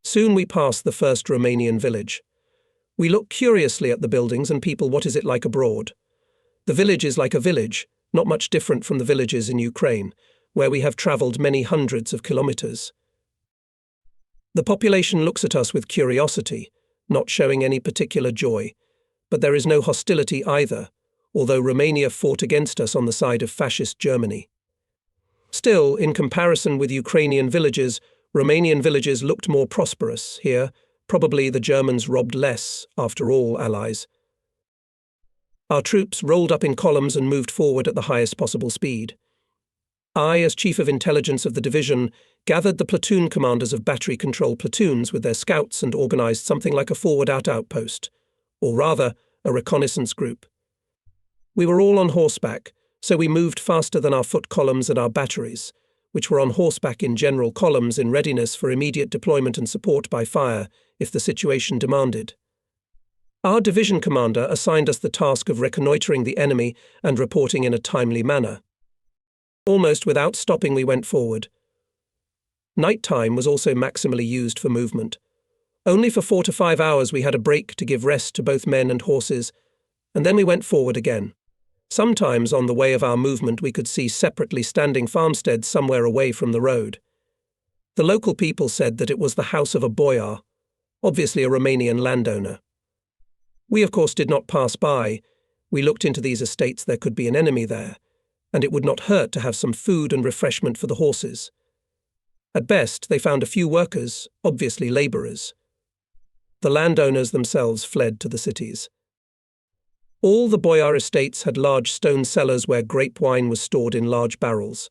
Soon we pass the first Romanian village. We look curiously at the buildings and people. What is it like abroad? The village is like a village, not much different from the villages in Ukraine, where we have travelled many hundreds of kilometres. The population looks at us with curiosity, not showing any particular joy, but there is no hostility either, although Romania fought against us on the side of fascist Germany. Still, in comparison with Ukrainian villages, Romanian villages looked more prosperous. Here, probably the Germans robbed less, after all, allies. Our troops rolled up in columns and moved forward at the highest possible speed. I, as Chief of Intelligence of the division, gathered the platoon commanders of battery control platoons with their scouts and organised something like a forward-out outpost, or rather, a reconnaissance group. We were all on horseback, so we moved faster than our foot columns and our batteries, which were on horseback in general columns in readiness for immediate deployment and support by fire if the situation demanded. Our division commander assigned us the task of reconnoitring the enemy and reporting in a timely manner. Almost without stopping we went forward. Night time was also maximally used for movement. Only for 4 to 5 hours we had a break to give rest to both men and horses, and then we went forward again. Sometimes on the way of our movement we could see separately standing farmsteads somewhere away from the road. The local people said that it was the house of a boyar, obviously a Romanian landowner. We of course did not pass by. We looked into these estates. There could be an enemy there, and it would not hurt to have some food and refreshment for the horses. At best, they found a few workers, obviously labourers. The landowners themselves fled to the cities. All the boyar estates had large stone cellars where grape wine was stored in large barrels.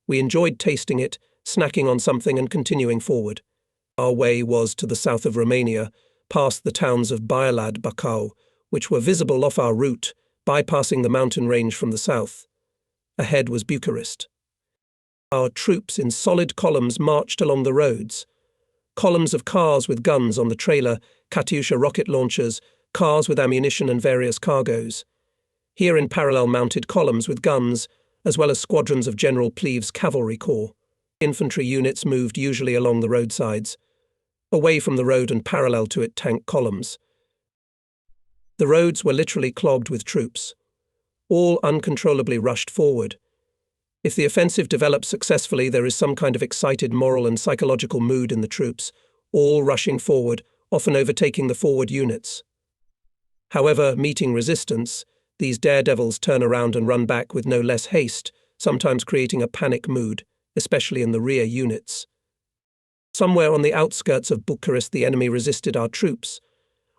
We enjoyed tasting it, snacking on something and continuing forward. Our way was to the south of Romania, past the towns of Băialad, Bacău, which were visible off our route, bypassing the mountain range from the south. Ahead was Bucharest. Our troops in solid columns marched along the roads. Columns of cars with guns on the trailer, Katyusha rocket launchers, cars with ammunition and various cargoes. Here in parallel mounted columns with guns, as well as squadrons of General Plev's cavalry corps. Infantry units moved usually along the roadsides, away from the road and parallel to it tank columns. The roads were literally clogged with troops. All uncontrollably rushed forward. If the offensive develops successfully, there is some kind of excited moral and psychological mood in the troops, all rushing forward, often overtaking the forward units. However, meeting resistance, these daredevils turn around and run back with no less haste, sometimes creating a panic mood, especially in the rear units. Somewhere on the outskirts of Bucharest, the enemy resisted our troops.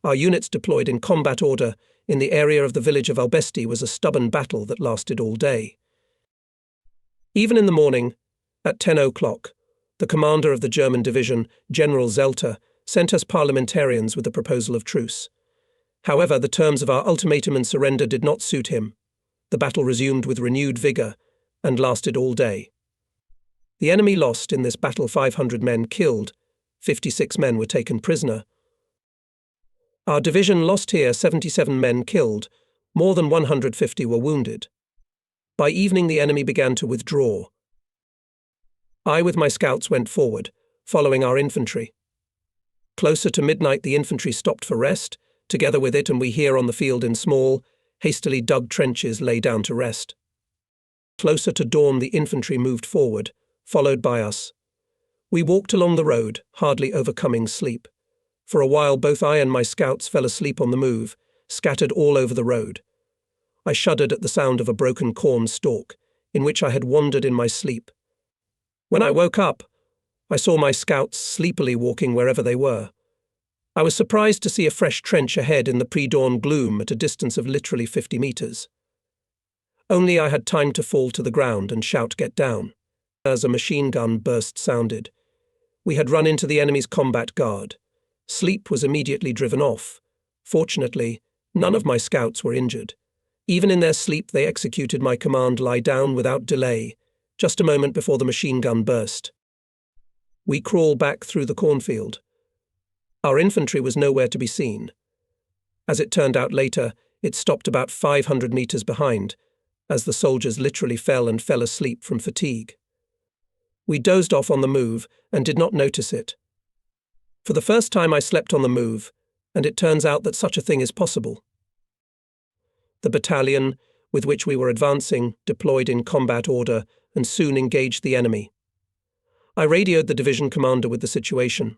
Our units deployed in combat order. In the area of the village of Albesti was a stubborn battle that lasted all day. Even in the morning, at 10 o'clock, the commander of the German division, General Zelter, sent us parliamentarians with a proposal of truce. However, the terms of our ultimatum and surrender did not suit him. The battle resumed with renewed vigour and lasted all day. The enemy lost in this battle 500 men killed, 56 men were taken prisoner. Our division lost here 77 men killed, more than 150 were wounded. By evening the enemy began to withdraw. I with my scouts went forward, following our infantry. Closer to midnight the infantry stopped for rest, together with it, and we here on the field in small, hastily dug trenches lay down to rest. Closer to dawn the infantry moved forward, followed by us. We walked along the road, hardly overcoming sleep. For a while both I and my scouts fell asleep on the move, scattered all over the road. I shuddered at the sound of a broken corn stalk, in which I had wandered in my sleep. When I woke up, I saw my scouts sleepily walking wherever they were. I was surprised to see a fresh trench ahead in the pre-dawn gloom at a distance of literally 50 metres. Only I had time to fall to the ground and shout, "Get down," as a machine gun burst sounded. We had run into the enemy's combat guard. Sleep was immediately driven off. Fortunately, none of my scouts were injured. Even in their sleep they executed my command, "Lie down," without delay, just a moment before the machine gun burst. We crawled back through the cornfield. Our infantry was nowhere to be seen. As it turned out later, it stopped about 500 metres behind, as the soldiers literally fell asleep from fatigue. We dozed off on the move and did not notice it. For the first time I slept on the move, and it turns out that such a thing is possible. The battalion, with which we were advancing, deployed in combat order and soon engaged the enemy. I radioed the division commander with the situation.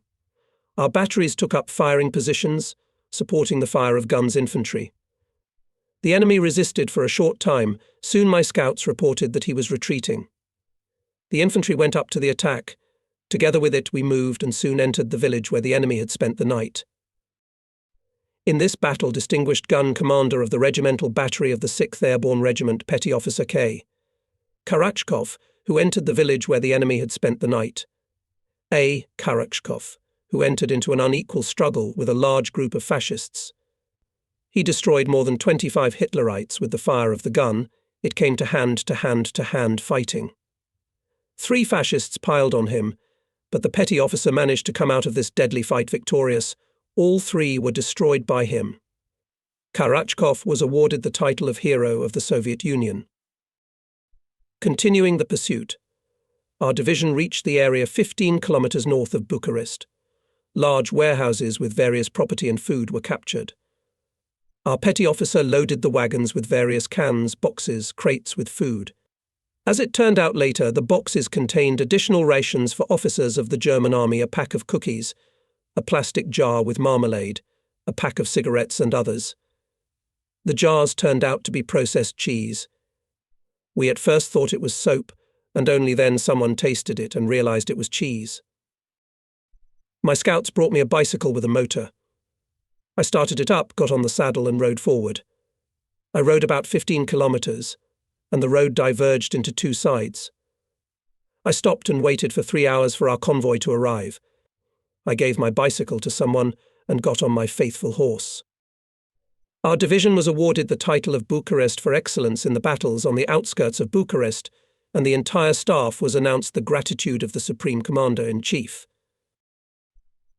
Our batteries took up firing positions, supporting the fire of guns infantry. The enemy resisted for a short time. Soon my scouts reported that he was retreating. The infantry went up to the attack. Together with it, we moved and soon entered the village where the enemy had spent the night. In this battle, distinguished gun commander of the regimental battery of the 6th Airborne Regiment, Petty Officer K. Karachkov, who entered the village where the enemy had spent the night. A. Karachkov, who entered into an unequal struggle with a large group of fascists. He destroyed more than 25 Hitlerites with the fire of the gun. It came to hand fighting. 3 fascists piled on him, but the petty officer managed to come out of this deadly fight victorious. All 3 were destroyed by him. Karachkov was awarded the title of Hero of the Soviet Union. Continuing the pursuit, our division reached the area 15 kilometers north of Bucharest. Large warehouses with various property and food were captured. Our petty officer loaded the wagons with various cans, boxes, crates with food. As it turned out later, the boxes contained additional rations for officers of the German army, a pack of cookies, a plastic jar with marmalade, a pack of cigarettes and others. The jars turned out to be processed cheese. We at first thought it was soap, and only then someone tasted it and realized it was cheese. My scouts brought me a bicycle with a motor. I started it up, got on the saddle and rode forward. I rode about 15 kilometers, and the road diverged into 2 sides. I stopped and waited for 3 hours for our convoy to arrive. I gave my bicycle to someone and got on my faithful horse. Our division was awarded the title of Bucharest for excellence in the battles on the outskirts of Bucharest, and the entire staff was announced the gratitude of the Supreme Commander-in-Chief.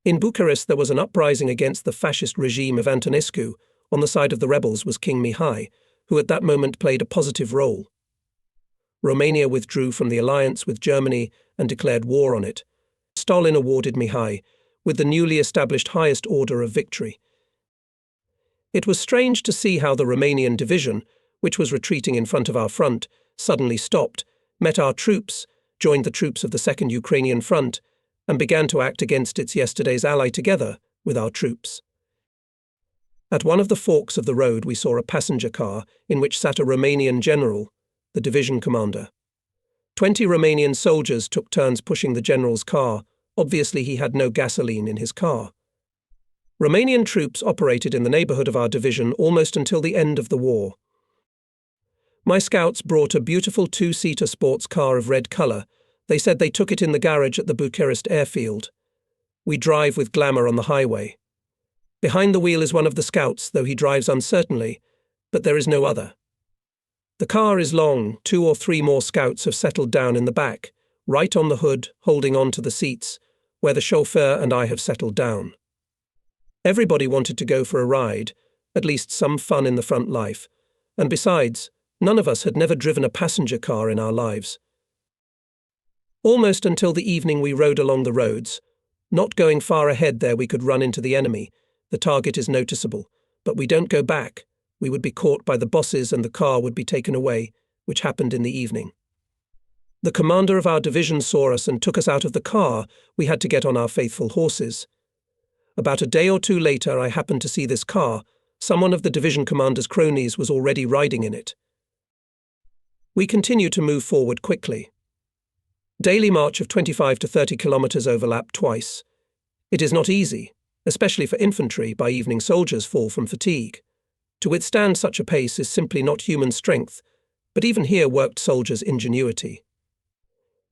In Bucharest there was an uprising against the fascist regime of Antonescu. On the side of the rebels was King Mihai, who at that moment played a positive role. Romania withdrew from the alliance with Germany and declared war on it. Stalin awarded Mihai with the newly established highest order of victory. It was strange to see how the Romanian division, which was retreating in front of our front, suddenly stopped, met our troops, joined the troops of the Second Ukrainian Front, and began to act against its yesterday's ally together with our troops. At one of the forks of the road we saw a passenger car in which sat a Romanian general, the division commander. 20 Romanian soldiers took turns pushing the general's car. Obviously he had no gasoline in his car. Romanian troops operated in the neighborhood of our division almost until the end of the war. My scouts brought a beautiful 2-seater sports car of red color. They said they took it in the garage at the Bucharest airfield. We drive with glamour on the highway. Behind the wheel is one of the scouts, though he drives uncertainly, but there is no other. The car is long. 2 or 3 more scouts have settled down in the back, right on the hood, holding on to the seats, where the chauffeur and I have settled down. Everybody wanted to go for a ride, at least some fun in the front life, and besides, none of us had never driven a passenger car in our lives. Almost until the evening we rode along the roads. Not going far ahead there we could run into the enemy. The target is noticeable, but we don't go back. We would be caught by the bosses and the car would be taken away, which happened in the evening. The commander of our division saw us and took us out of the car. We had to get on our faithful horses. About a day or 2 later I happened to see this car. Someone of the division commander's cronies was already riding in it. We continue to move forward quickly. Daily march of 25 to 30 kilometers overlap twice. It is not easy, especially for infantry. By evening soldiers fall from fatigue. To withstand such a pace is simply not human strength, but even here worked soldiers' ingenuity.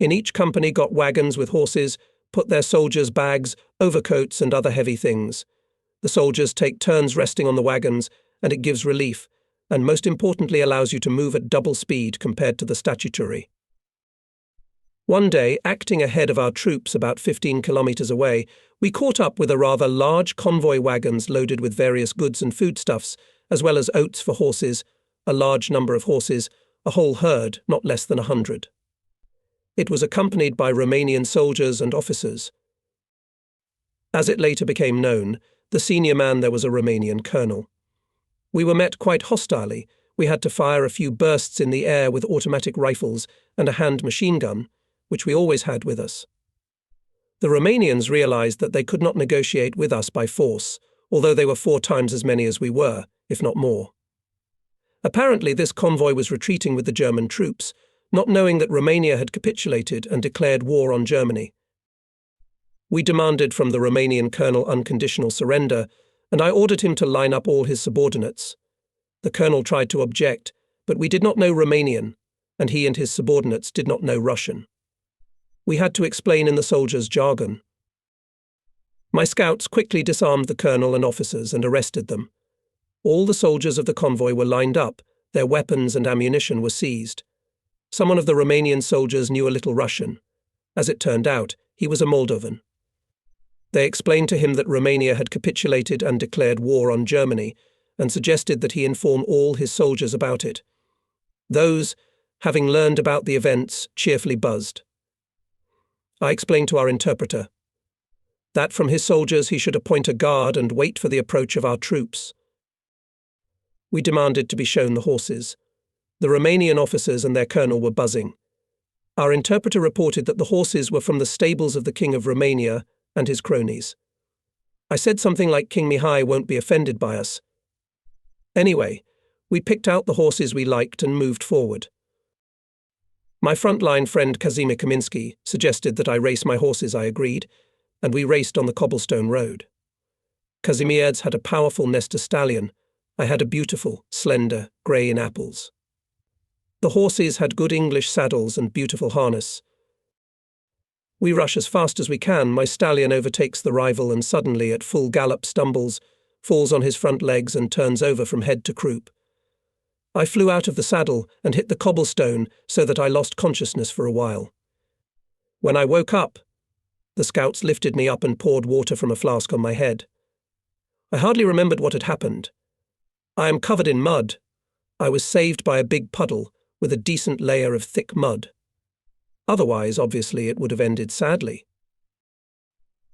In each company got wagons with horses, put their soldiers' bags, overcoats and other heavy things. The soldiers take turns resting on the wagons, and it gives relief, and most importantly allows you to move at double speed compared to the statutory. One day, acting ahead of our troops about 15 kilometers away, we caught up with a rather large convoy wagons loaded with various goods and foodstuffs, as well as oats for horses, a large number of horses, a whole herd, not less than 100. It was accompanied by Romanian soldiers and officers. As it later became known, the senior man there was a Romanian colonel. We were met quite hostilely. We had to fire a few bursts in the air with automatic rifles and a hand machine gun, which we always had with us. The Romanians realized that they could not negotiate with us by force, although they were 4 times as many as we were, if not more. Apparently this convoy was retreating with the German troops, not knowing that Romania had capitulated and declared war on Germany. We demanded from the Romanian colonel unconditional surrender, and I ordered him to line up all his subordinates. The colonel tried to object, but we did not know Romanian, and he and his subordinates did not know Russian. We had to explain in the soldiers' jargon. My scouts quickly disarmed the colonel and officers and arrested them. All the soldiers of the convoy were lined up, their weapons and ammunition were seized. Someone of the Romanian soldiers knew a little Russian. As it turned out, he was a Moldovan. They explained to him that Romania had capitulated and declared war on Germany, and suggested that he inform all his soldiers about it. Those, having learned about the events, cheerfully buzzed. I explained to our interpreter that from his soldiers he should appoint a guard and wait for the approach of our troops. We demanded to be shown the horses. The Romanian officers and their colonel were buzzing. Our interpreter reported that the horses were from the stables of the King of Romania and his cronies. I said something like King Mihai won't be offended by us. Anyway, we picked out the horses we liked and moved forward. My frontline friend Kazimir Kaminsky suggested that I race my horses. I agreed, and we raced on the cobblestone road. Kazimierz had a powerful Nesta stallion. I had a beautiful, slender, grey in apples. The horses had good English saddles and beautiful harness. We rush as fast as we can. My stallion overtakes the rival and suddenly, at full gallop, stumbles, falls on his front legs and turns over from head to croup. I flew out of the saddle and hit the cobblestone so that I lost consciousness for a while. When I woke up, the scouts lifted me up and poured water from a flask on my head. I hardly remembered what had happened. I am covered in mud. I was saved by a big puddle with a decent layer of thick mud. Otherwise, obviously, it would have ended sadly.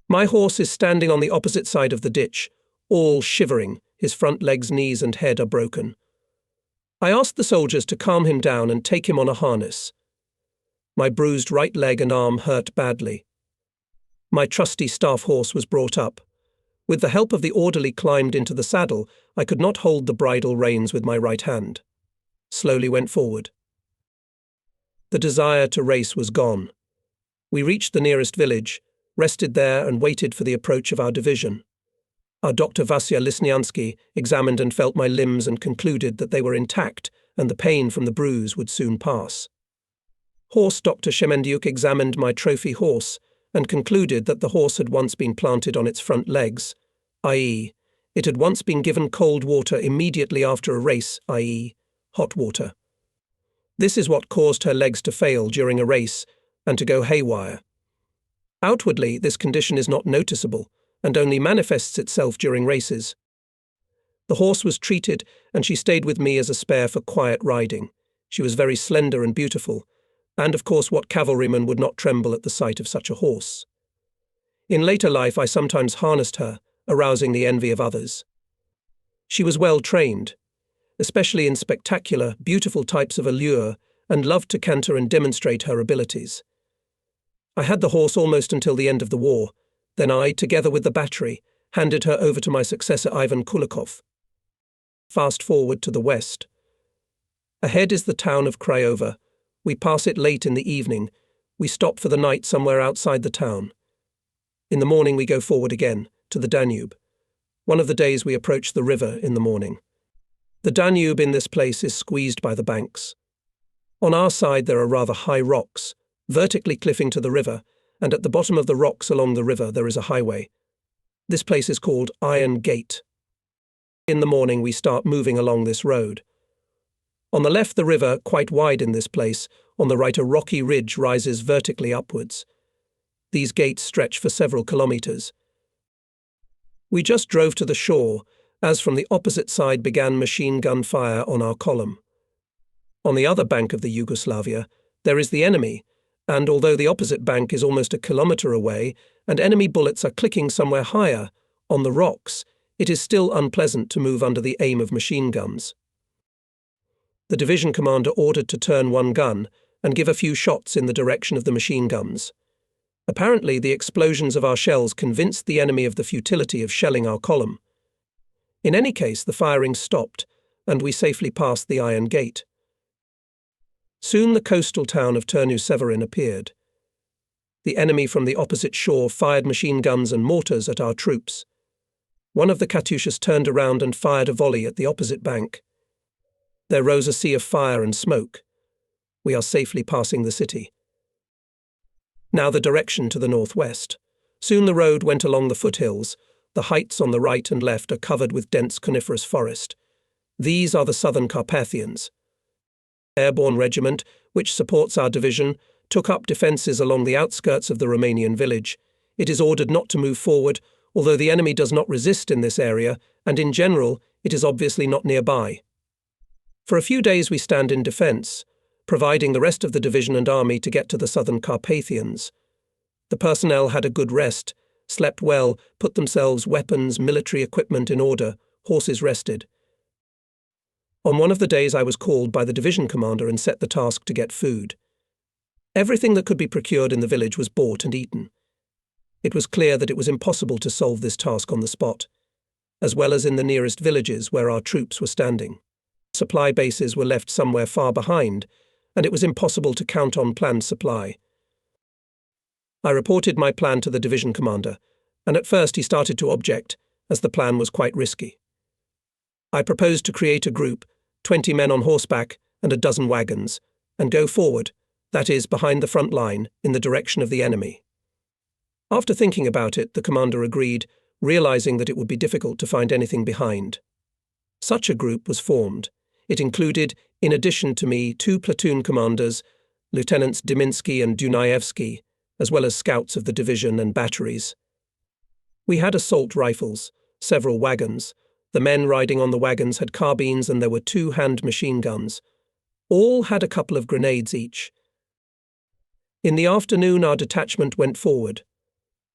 My horse is standing on the opposite side of the ditch, all shivering. His front legs, knees and head are broken. I asked the soldiers to calm him down and take him on a harness. My bruised right leg and arm hurt badly. My trusty staff horse was brought up. With the help of the orderly climbed into the saddle, I could not hold the bridle reins with my right hand. Slowly went forward. The desire to race was gone. We reached the nearest village, rested there and waited for the approach of our division. Our Dr. Vasya Lisniansky examined and felt my limbs and concluded that they were intact and the pain from the bruise would soon pass. Horse Dr. Shemendyuk examined my trophy horse and concluded that the horse had once been planted on its front legs, i.e., it had once been given cold water immediately after a race, i.e., hot water. This is what caused her legs to fail during a race and to go haywire. Outwardly, this condition is not noticeable and only manifests itself during races. The horse was treated and she stayed with me as a spare for quiet riding. She was very slender and beautiful, and of course what cavalryman would not tremble at the sight of such a horse? In later life I sometimes harnessed her, arousing the envy of others. She was well trained, especially in spectacular, beautiful types of allure, and loved to canter and demonstrate her abilities. I had the horse almost until the end of the war. Then I, together with the battery, handed her over to my successor Ivan Kulikov. Fast forward to the west. Ahead is the town of Craiova. We pass it late in the evening. We stop for the night somewhere outside the town. In the morning we go forward again, to the Danube. One of the days we approach the river in the morning. The Danube in this place is squeezed by the banks. On our side there are rather high rocks, vertically cliffing to the river, and at the bottom of the rocks along the river there is a highway. This place is called Iron Gate. In the morning we start moving along this road. On the left the river, quite wide in this place, on the right a rocky ridge rises vertically upwards. These gates stretch for several kilometres. We just drove to the shore, as from the opposite side began machine gun fire on our column. On the other bank of the Yugoslavia there is the enemy, and although the opposite bank is almost a kilometre away, and enemy bullets are clicking somewhere higher, on the rocks, it is still unpleasant to move under the aim of machine guns. The division commander ordered to turn one gun and give a few shots in the direction of the machine guns. Apparently, the explosions of our shells convinced the enemy of the futility of shelling our column. In any case, the firing stopped, and we safely passed the iron gate. Soon the coastal town of Târnu-Severin appeared. The enemy from the opposite shore fired machine guns and mortars at our troops. One of the Katyushas turned around and fired a volley at the opposite bank. There rose a sea of fire and smoke. We are safely passing the city. Now the direction to the northwest. Soon the road went along the foothills. The heights on the right and left are covered with dense coniferous forest. These are the southern Carpathians. Airborne regiment, which supports our division, took up defences along the outskirts of the Romanian village. It is ordered not to move forward, although the enemy does not resist in this area, and in general, it is obviously not nearby. For a few days we stand in defence, providing the rest of the division and army to get to the southern Carpathians. The personnel had a good rest, slept well, put themselves weapons, military equipment in order, horses rested. On one of the days I was called by the division commander and set the task to get food. Everything that could be procured in the village was bought and eaten. It was clear that it was impossible to solve this task on the spot, as well as in the nearest villages where our troops were standing. Supply bases were left somewhere far behind, and it was impossible to count on planned supply. I reported my plan to the division commander, and at first he started to object, as the plan was quite risky. I proposed to create a group, 20 men on horseback and a dozen wagons, and go forward, that is, behind the front line, in the direction of the enemy. After thinking about it, the commander agreed, realizing that it would be difficult to find anything behind. Such a group was formed. It included, in addition to me, 2 platoon commanders, Lieutenants Diminsky and Dunaevsky, as well as scouts of the division and batteries. We had assault rifles, several wagons. The men riding on the wagons had carbines and there were 2 hand machine guns. All had a couple of grenades each. In the afternoon our detachment went forward.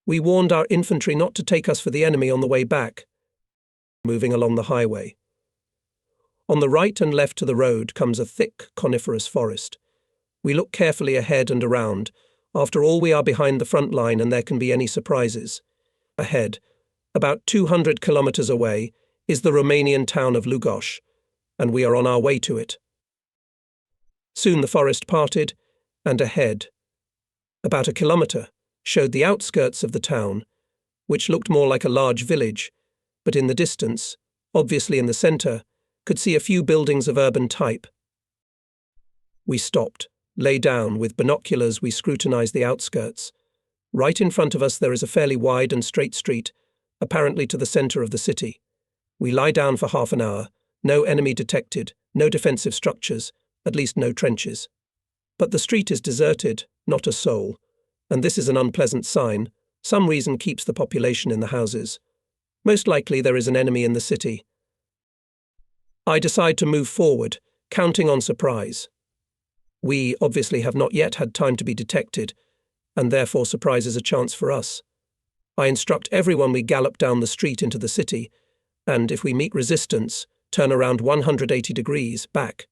We warned our infantry not to take us for the enemy on the way back, moving along the highway. On the right and left to the road comes a thick coniferous forest. We look carefully ahead and around. After all, we are behind the front line and there can be any surprises. Ahead, about 200 kilometers away, is the Romanian town of Lugos, and we are on our way to it. Soon the forest parted, and ahead, about a kilometer, showed the outskirts of the town, which looked more like a large village, but in the distance, obviously in the centre, could see a few buildings of urban type. We stopped, lay down, with binoculars we scrutinized the outskirts. Right in front of us there is a fairly wide and straight street, apparently to the centre of the city. We lie down for half an hour, no enemy detected, no defensive structures, at least no trenches. But the street is deserted, not a soul, and this is an unpleasant sign. Some reason keeps the population in the houses. Most likely there is an enemy in the city. I decide to move forward, counting on surprise. We obviously have not yet had time to be detected, and therefore surprise is a chance for us. I instruct everyone we gallop down the street into the city, and if we meet resistance, turn around 180 degrees back.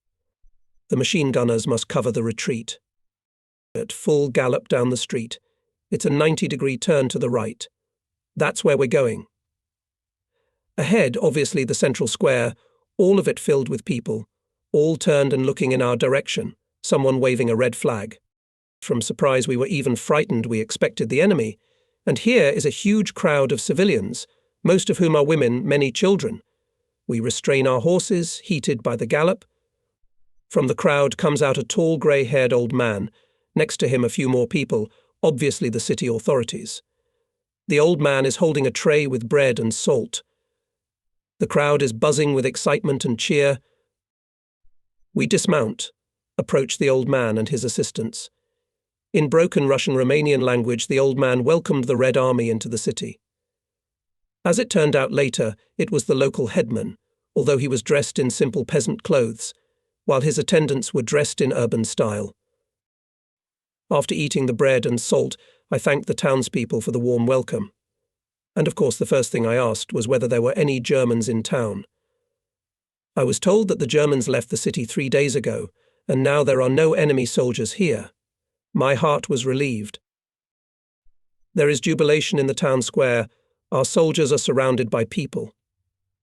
The machine gunners must cover the retreat. At full gallop down the street, it's a 90-degree turn to the right. That's where we're going. Ahead, obviously the central square, all of it filled with people, all turned and looking in our direction, someone waving a red flag. From surprise we were even frightened. We expected the enemy, and here is a huge crowd of civilians, most of whom are women, many children. We restrain our horses, heated by the gallop. From the crowd comes out a tall grey-haired old man, next to him a few more people, obviously the city authorities. The old man is holding a tray with bread and salt. The crowd is buzzing with excitement and cheer. We dismount, approach the old man and his assistants. In broken Russian-Romanian language, the old man welcomed the Red Army into the city. As it turned out later, it was the local headman, although he was dressed in simple peasant clothes, while his attendants were dressed in urban style. After eating the bread and salt, I thanked the townspeople for the warm welcome. And of course the first thing I asked was whether there were any Germans in town. I was told that the Germans left the city 3 days ago, and now there are no enemy soldiers here. My heart was relieved. There is jubilation in the town square. Our soldiers are surrounded by people.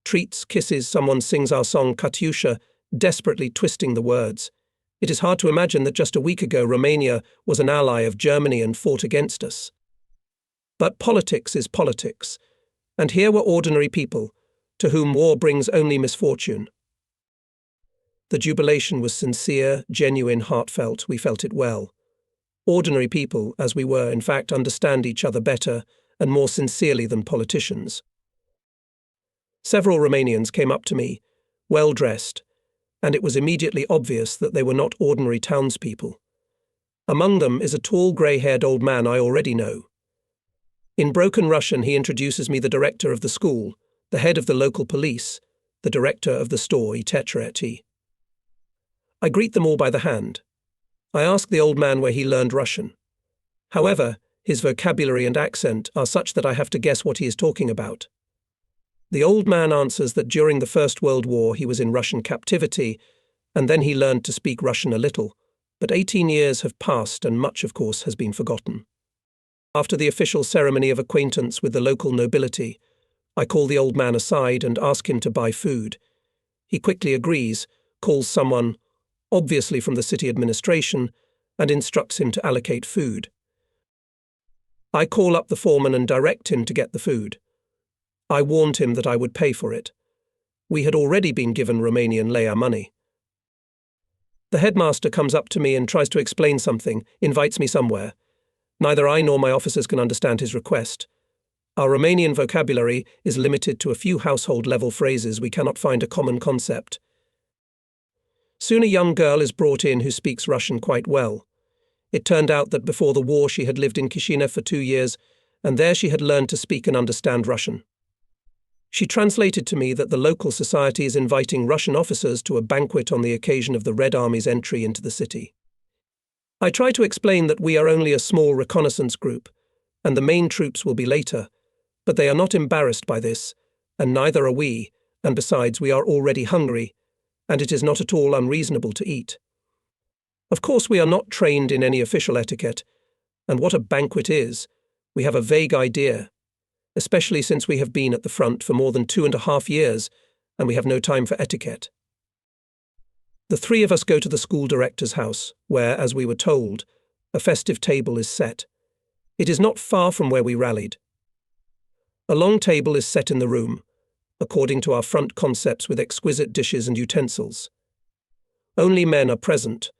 Treats, kisses, someone sings our song Katyusha, desperately twisting the words. It is hard to imagine that just a week ago Romania was an ally of Germany and fought against us. But politics is politics, and here were ordinary people, to whom war brings only misfortune. The jubilation was sincere, genuine, heartfelt. We felt it well. Ordinary people, as we were, in fact, understand each other better and more sincerely than politicians. Several Romanians came up to me, well-dressed, and it was immediately obvious that they were not ordinary townspeople. Among them is a tall, grey-haired old man I already know. In broken Russian, he introduces me the director of the school, the head of the local police, the director of the store, etc. I greet them all by the hand. I ask the old man where he learned Russian. However, his vocabulary and accent are such that I have to guess what he is talking about. The old man answers that during the First World War he was in Russian captivity, and then he learned to speak Russian a little, but 18 years have passed and much, of course, has been forgotten. After the official ceremony of acquaintance with the local nobility, I call the old man aside and ask him to buy food. He quickly agrees, calls someone, obviously from the city administration, and instructs him to allocate food. I call up the foreman and direct him to get the food. I warned him that I would pay for it. We had already been given Romanian lea money. The headmaster comes up to me and tries to explain something, invites me somewhere. Neither I nor my officers can understand his request. Our Romanian vocabulary is limited to a few household-level phrases. We cannot find a common concept. Soon a young girl is brought in who speaks Russian quite well. It turned out that before the war she had lived in Chisinau for 2 years, and there she had learned to speak and understand Russian. She translated to me that the local society is inviting Russian officers to a banquet on the occasion of the Red Army's entry into the city. I try to explain that we are only a small reconnaissance group, and the main troops will be later, but they are not embarrassed by this, and neither are we, and besides we are already hungry, and it is not at all unreasonable to eat. Of course we are not trained in any official etiquette, and what a banquet is, we have a vague idea, especially since we have been at the front for more than 2.5 years, and we have no time for etiquette. The 3 of us go to the school director's house, where, as we were told, a festive table is set. It is not far from where we rallied. A long table is set in the room, according to our front concepts with exquisite dishes and utensils. Only men are present.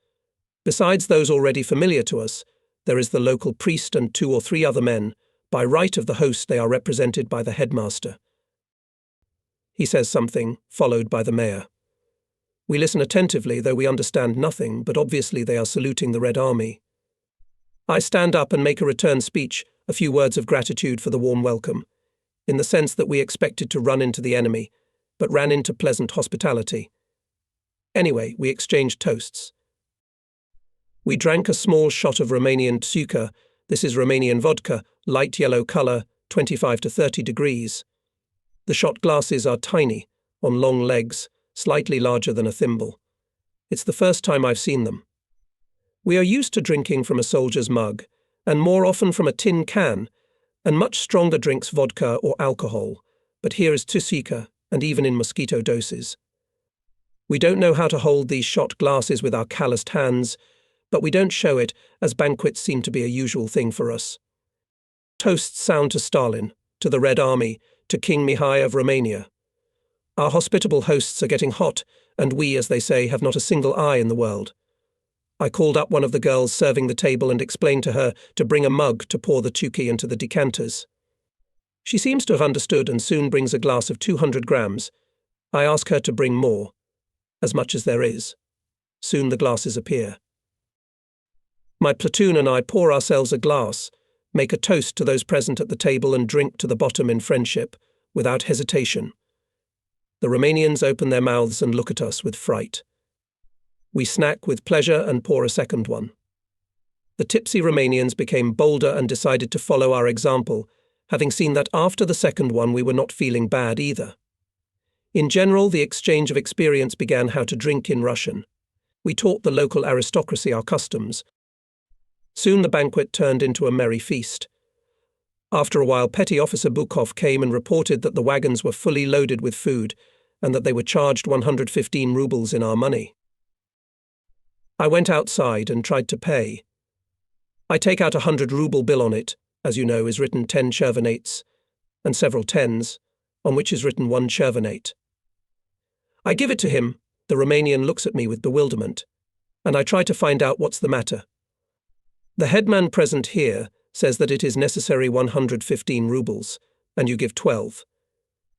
Besides those already familiar to us, there is the local priest and 2 or 3 other men. By right of the host they are represented by the headmaster. He says something, followed by the mayor. We listen attentively, though we understand nothing, but obviously they are saluting the Red Army. I stand up and make a return speech, a few words of gratitude for the warm welcome, in the sense that we expected to run into the enemy, but ran into pleasant hospitality. Anyway, we exchanged toasts. We drank a small shot of Romanian Tissa. This is Romanian vodka, light yellow colour, 25 to 30 degrees. The shot glasses are tiny, on long legs, slightly larger than a thimble. It's the first time I've seen them. We are used to drinking from a soldier's mug, and more often from a tin can, and much stronger drinks vodka or alcohol, but here is Tissa, and even in mosquito doses. We don't know how to hold these shot glasses with our calloused hands, but we don't show it, as banquets seem to be a usual thing for us. Toasts sound to Stalin, to the Red Army, to King Mihai of Romania. Our hospitable hosts are getting hot, and we, as they say, have not a single eye in the world. I called up one of the girls serving the table and explained to her to bring a mug to pour the tuki into the decanters. She seems to have understood and soon brings a glass of 200 grams. I ask her to bring more, as much as there is. Soon the glasses appear. My platoon and I pour ourselves a glass, make a toast to those present at the table and drink to the bottom in friendship, without hesitation. The Romanians open their mouths and look at us with fright. We snack with pleasure and pour a second one. the tipsy Romanians became bolder and decided to follow our example, having seen that after the second one we were not feeling bad either. In general, the exchange of experience began how to drink in Russian. We taught the local aristocracy our customs. Soon the banquet turned into a merry feast. After a while, Petty Officer Bukov came and reported that the wagons were fully loaded with food and that they were charged 115 rubles in our money. I went outside and tried to pay. I take out a 100-ruble bill. On it, as you know, is written 10 chervonates and several tens, on which is written 1 chervonate. I give it to him. The Romanian looks at me with bewilderment, and I try to find out what's the matter. The headman present here says that it is necessary 115 rubles, and you give 12.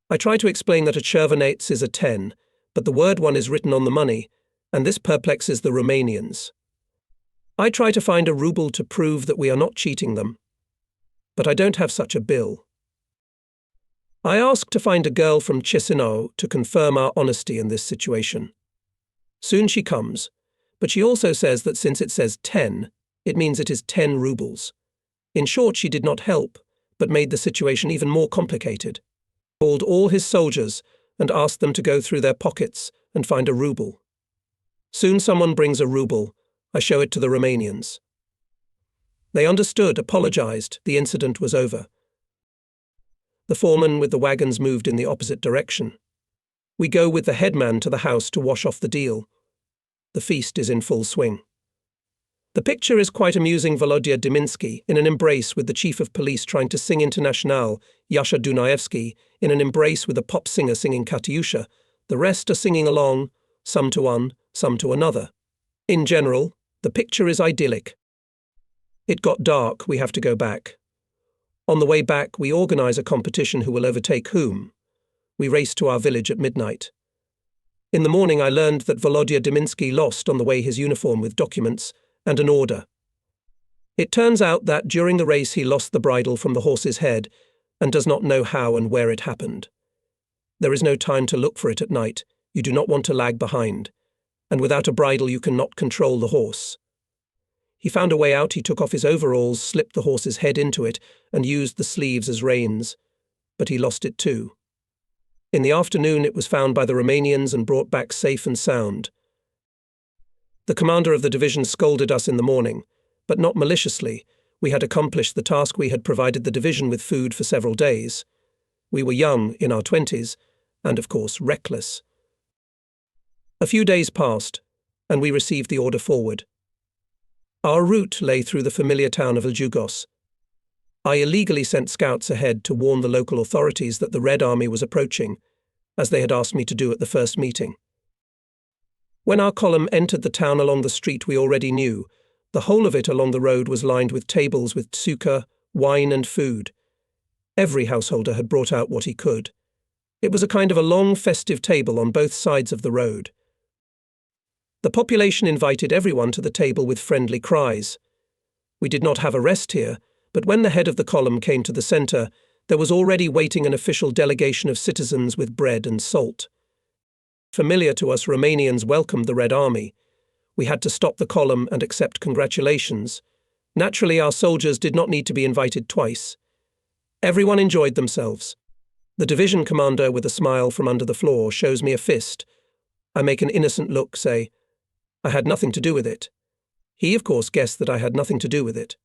I try to explain that a chervonates is a 10, but the word 1 is written on the money, and this perplexes the Romanians. I try to find a ruble to prove that we are not cheating them, but I don't have such a bill. I ask to find a girl from Chisinau to confirm our honesty in this situation. Soon she comes, but she also says that since it says 10, it means it is 10 rubles. In short, she did not help, but made the situation even more complicated. Called all his soldiers and asked them to go through their pockets and find a ruble. Soon someone brings a ruble. I show it to the Romanians. They understood, apologized, the incident was over. The foreman with the wagons moved in the opposite direction. We go with the headman to the house to wash off the deal. The feast is in full swing. The picture is quite amusing. Volodya Diminsky in an embrace with the chief of police trying to sing International, Yasha Dunaevsky in an embrace with a pop singer singing Katyusha. The rest are singing along, some to one, some to another. In general, the picture is idyllic. It got dark, we have to go back. On the way back, we organize a competition who will overtake whom. We race to our village at midnight. In the morning, I learned that Volodya Diminsky lost on the way his uniform with documents and an order. It turns out that during the race he lost the bridle from the horse's head and does not know how and where it happened. There is no time to look for it at night. You do not want to lag behind. And without a bridle you cannot control the horse. He found a way out. He took off his overalls, slipped the horse's head into it, and used the sleeves as reins. But he lost it too. In the afternoon it was found by the Romanians and brought back safe and sound. The commander of the division scolded us in the morning, but not maliciously. We had accomplished the task. We had provided the division with food for several days. We were young, in our 20s, and of course reckless. A few days passed, and we received the order forward. Our route lay through the familiar town of Lugos. I illegally sent scouts ahead to warn the local authorities that the Red Army was approaching, as they had asked me to do at the first meeting. When our column entered the town along the street we already knew, the whole of it along the road was lined with tables with tsukka, wine and food. Every householder had brought out what he could. It was a kind of a long festive table on both sides of the road. The population invited everyone to the table with friendly cries. We did not have a rest here, but when the head of the column came to the centre, there was already waiting an official delegation of citizens with bread and salt. Familiar to us, Romanians welcomed the Red Army. We had to stop the column and accept congratulations. Naturally, our soldiers did not need to be invited twice. Everyone enjoyed themselves. The division commander, with a smile from under the floor, shows me a fist. I make an innocent look, say, I had nothing to do with it. He, of course, guessed that I had nothing to do with it.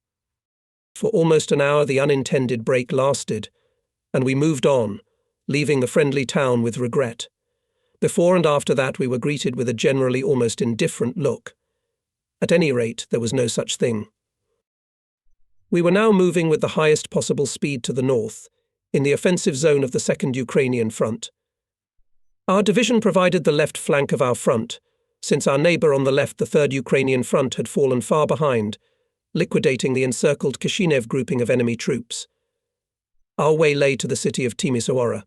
For almost an hour the unintended break lasted, and we moved on, leaving the friendly town with regret. Before and after that we were greeted with a generally almost indifferent look. At any rate, there was no such thing. We were now moving with the highest possible speed to the north, in the offensive zone of the Second Ukrainian Front. Our division provided the left flank of our front, since our neighbour on the left, the Third Ukrainian Front, had fallen far behind, liquidating the encircled Kishinev grouping of enemy troops. Our way lay to the city of Timisora.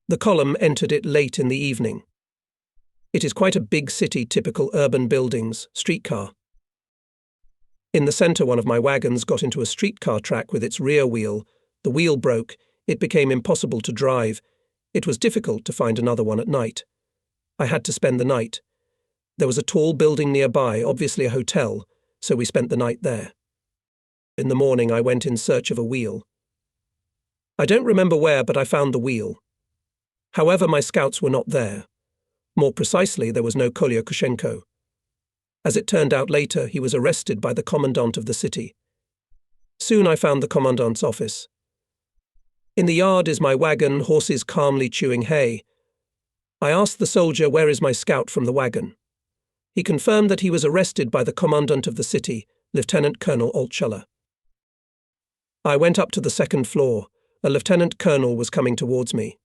The column entered it late in the evening. It is quite a big city, typical urban buildings, streetcar. In the centre, one of my wagons got into a streetcar track with its rear wheel. The wheel broke. It became impossible to drive. It was difficult to find another one at night. I had to spend the night. There was a tall building nearby, obviously a hotel, so we spent the night there. In the morning I went in search of a wheel. I don't remember where, but I found the wheel. However, my scouts were not there. More precisely, there was no Kolya Kushenko. As it turned out later, he was arrested by the commandant of the city. Soon I found the commandant's office. In the yard is my wagon, horses calmly chewing hay. I asked the soldier, "Where is my scout?" from the wagon. He confirmed that he was arrested by the commandant of the city, Lieutenant Colonel Altshuller. I went up to the second floor. A lieutenant colonel was coming towards me.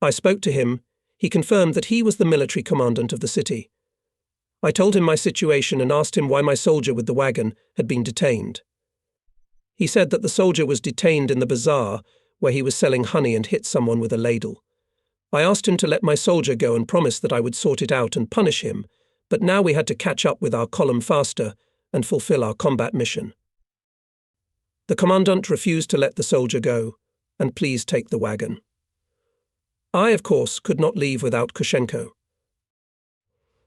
I spoke to him. He confirmed that he was the military commandant of the city. I told him my situation and asked him why my soldier with the wagon had been detained. He said that the soldier was detained in the bazaar where he was selling honey and hit someone with a ladle. I asked him to let my soldier go and promised that I would sort it out and punish him, but now we had to catch up with our column faster and fulfill our combat mission. The commandant refused to let the soldier go, and please take the wagon. I, of course, could not leave without Kushenko.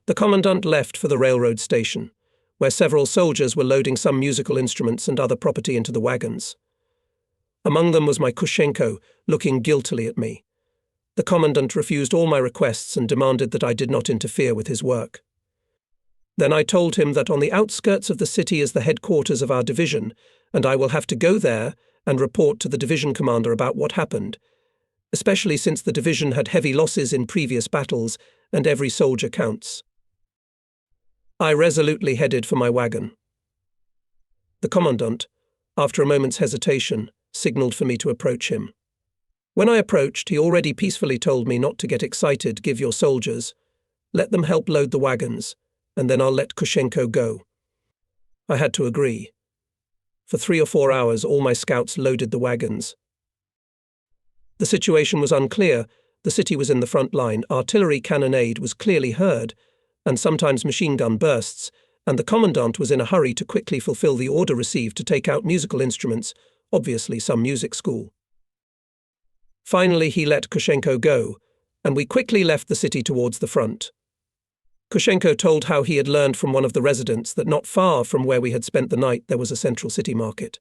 The commandant left for the railroad station, where several soldiers were loading some musical instruments and other property into the wagons. Among them was my Kushenko, looking guiltily at me. The commandant refused all my requests and demanded that I did not interfere with his work. Then I told him that on the outskirts of the city is the headquarters of our division, and I will have to go there and report to the division commander about what happened, especially since the division had heavy losses in previous battles and every soldier counts. I resolutely headed for my wagon. The commandant, after a moment's hesitation, signalled for me to approach him. When I approached, he already peacefully told me not to get excited, give your soldiers, let them help load the wagons, and then I'll let Kushenko go. I had to agree. For 3 or 4 hours, all my scouts loaded the wagons. The situation was unclear. The city was in the front line, artillery cannonade was clearly heard, and sometimes machine gun bursts, and the commandant was in a hurry to quickly fulfill the order received to take out musical instruments, obviously some music school. Finally, he let Kushenko go, and we quickly left the city towards the front. Kushenko told how he had learned from one of the residents that not far from where we had spent the night there was a central city market.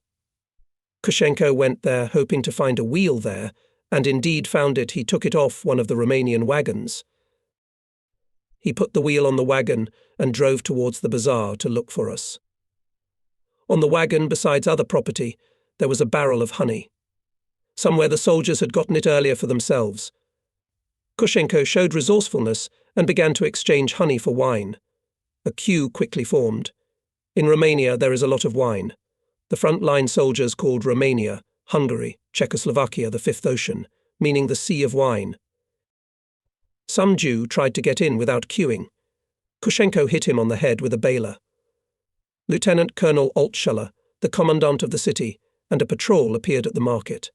Kushenko went there hoping to find a wheel there, and indeed found it. He took it off one of the Romanian wagons. He put the wheel on the wagon and drove towards the bazaar to look for us. On the wagon, besides other property, there was a barrel of honey. Somewhere the soldiers had gotten it earlier for themselves. Kushenko showed resourcefulness and began to exchange honey for wine. A queue quickly formed. In Romania there is a lot of wine. The front-line soldiers called Romania, Hungary, Czechoslovakia the Fifth Ocean, meaning the Sea of Wine. Some Jew tried to get in without queuing. Kushenko hit him on the head with a bailer. Lieutenant Colonel Altshuller, the commandant of the city, and a patrol appeared at the market.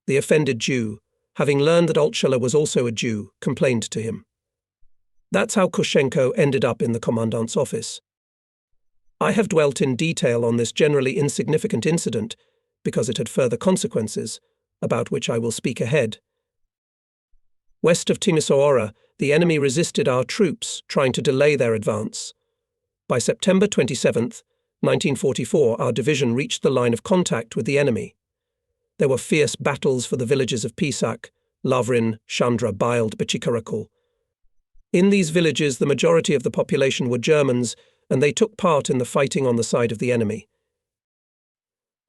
The offended Jew, having learned that Altshuller was also a Jew, complained to him. That's how Kushenko ended up in the commandant's office. I have dwelt in detail on this generally insignificant incident because it had further consequences, about which I will speak ahead. West of Timisora, the enemy resisted our troops, trying to delay their advance. By September 27, 1944, our division reached the line of contact with the enemy. There were fierce battles for the villages of Pisac, Lavrin, Chandra, Bild, Bachikarakul. In these villages, the majority of the population were Germans, and they took part in the fighting on the side of the enemy.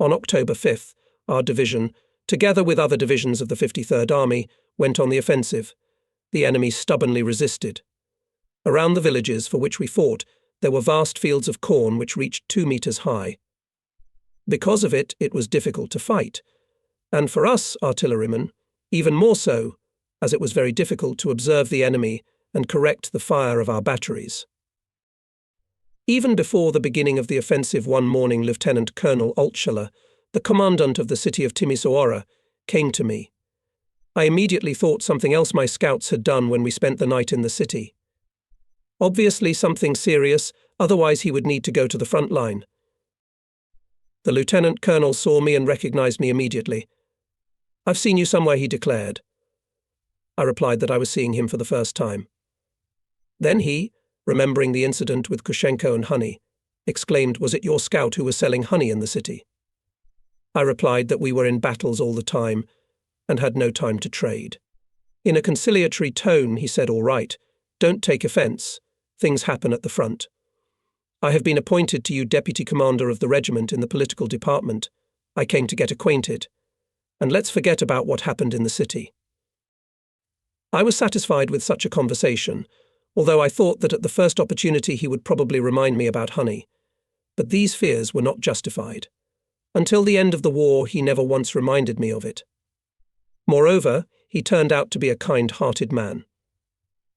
On October 5th, our division, together with other divisions of the 53rd Army, went on the offensive. The enemy stubbornly resisted. Around the villages for which we fought, there were vast fields of corn which reached 2 meters high. Because of it, it was difficult to fight, and for us artillerymen, even more so, as it was very difficult to observe the enemy and correct the fire of our batteries. Even before the beginning of the offensive one morning, Lieutenant Colonel Altshuller, the commandant of the city of Timisora, came to me. I immediately thought something else my scouts had done when we spent the night in the city. Obviously something serious, otherwise he would need to go to the front line. The lieutenant colonel saw me and recognized me immediately. "I've seen you somewhere," he declared. I replied that I was seeing him for the first time. Then he, remembering the incident with Kushenko and honey, exclaimed, "Was it your scout who was selling honey in the city?" I replied that we were in battles all the time and had no time to trade. In a conciliatory tone, he said, "All right, don't take offence. Things happen at the front. I have been appointed to you deputy commander of the regiment in the political department. I came to get acquainted. And let's forget about what happened in the city." I was satisfied with such a conversation, although I thought that at the first opportunity he would probably remind me about honey. But these fears were not justified. Until the end of the war, he never once reminded me of it. Moreover, he turned out to be a kind-hearted man.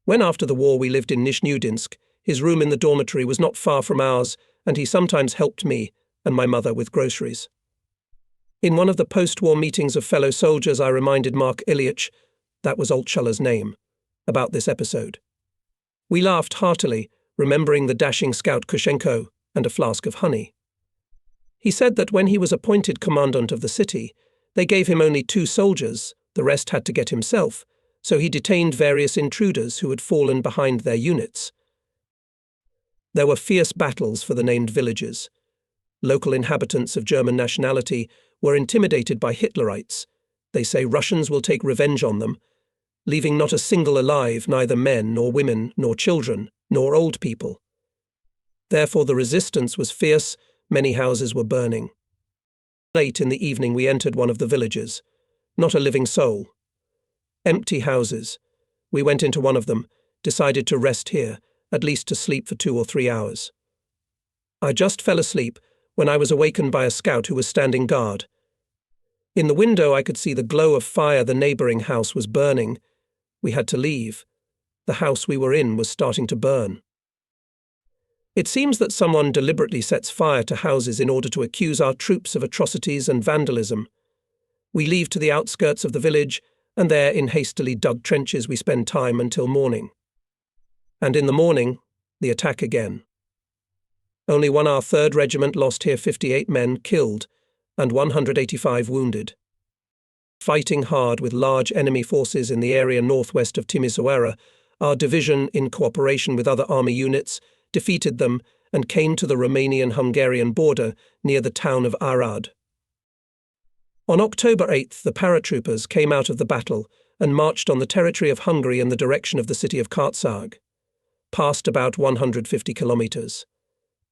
When after the war we lived in Nizhnyudinsk, his room in the dormitory was not far from ours, and he sometimes helped me and my mother with groceries. In one of the post-war meetings of fellow soldiers, I reminded Mark Ilyich, that was Altshuler's name, about this episode. We laughed heartily, remembering the dashing scout Kushenko and a flask of honey. He said that when he was appointed commandant of the city, they gave him only 2 soldiers, the rest had to get himself, so he detained various intruders who had fallen behind their units. There were fierce battles for the named villages. Local inhabitants of German nationality were intimidated by Hitlerites. They say Russians will take revenge on them, leaving not a single alive, neither men nor women nor children nor old people. Therefore the resistance was fierce, many houses were burning. Late in the evening we entered one of the villages. Not a living soul. Empty houses. We went into one of them, decided to rest here, at least to sleep for 2 or 3 hours. I just fell asleep when I was awakened by a scout who was standing guard. In the window I could see the glow of fire. The neighbouring house was burning. We had to leave. The house we were in was starting to burn. It seems that someone deliberately sets fire to houses in order to accuse our troops of atrocities and vandalism. We leave to the outskirts of the village, and there, in hastily dug trenches, we spend time until morning. And in the morning, the attack again. Only our 3rd Regiment lost here 58 men killed and 185 wounded. Fighting hard with large enemy forces in the area northwest of Timisora, our division, in cooperation with other army units, defeated them and came to the Romanian-Hungarian border near the town of Arad. On October 8th, the paratroopers came out of the battle and marched on the territory of Hungary in the direction of the city of Kartsag, past about 150 kilometers.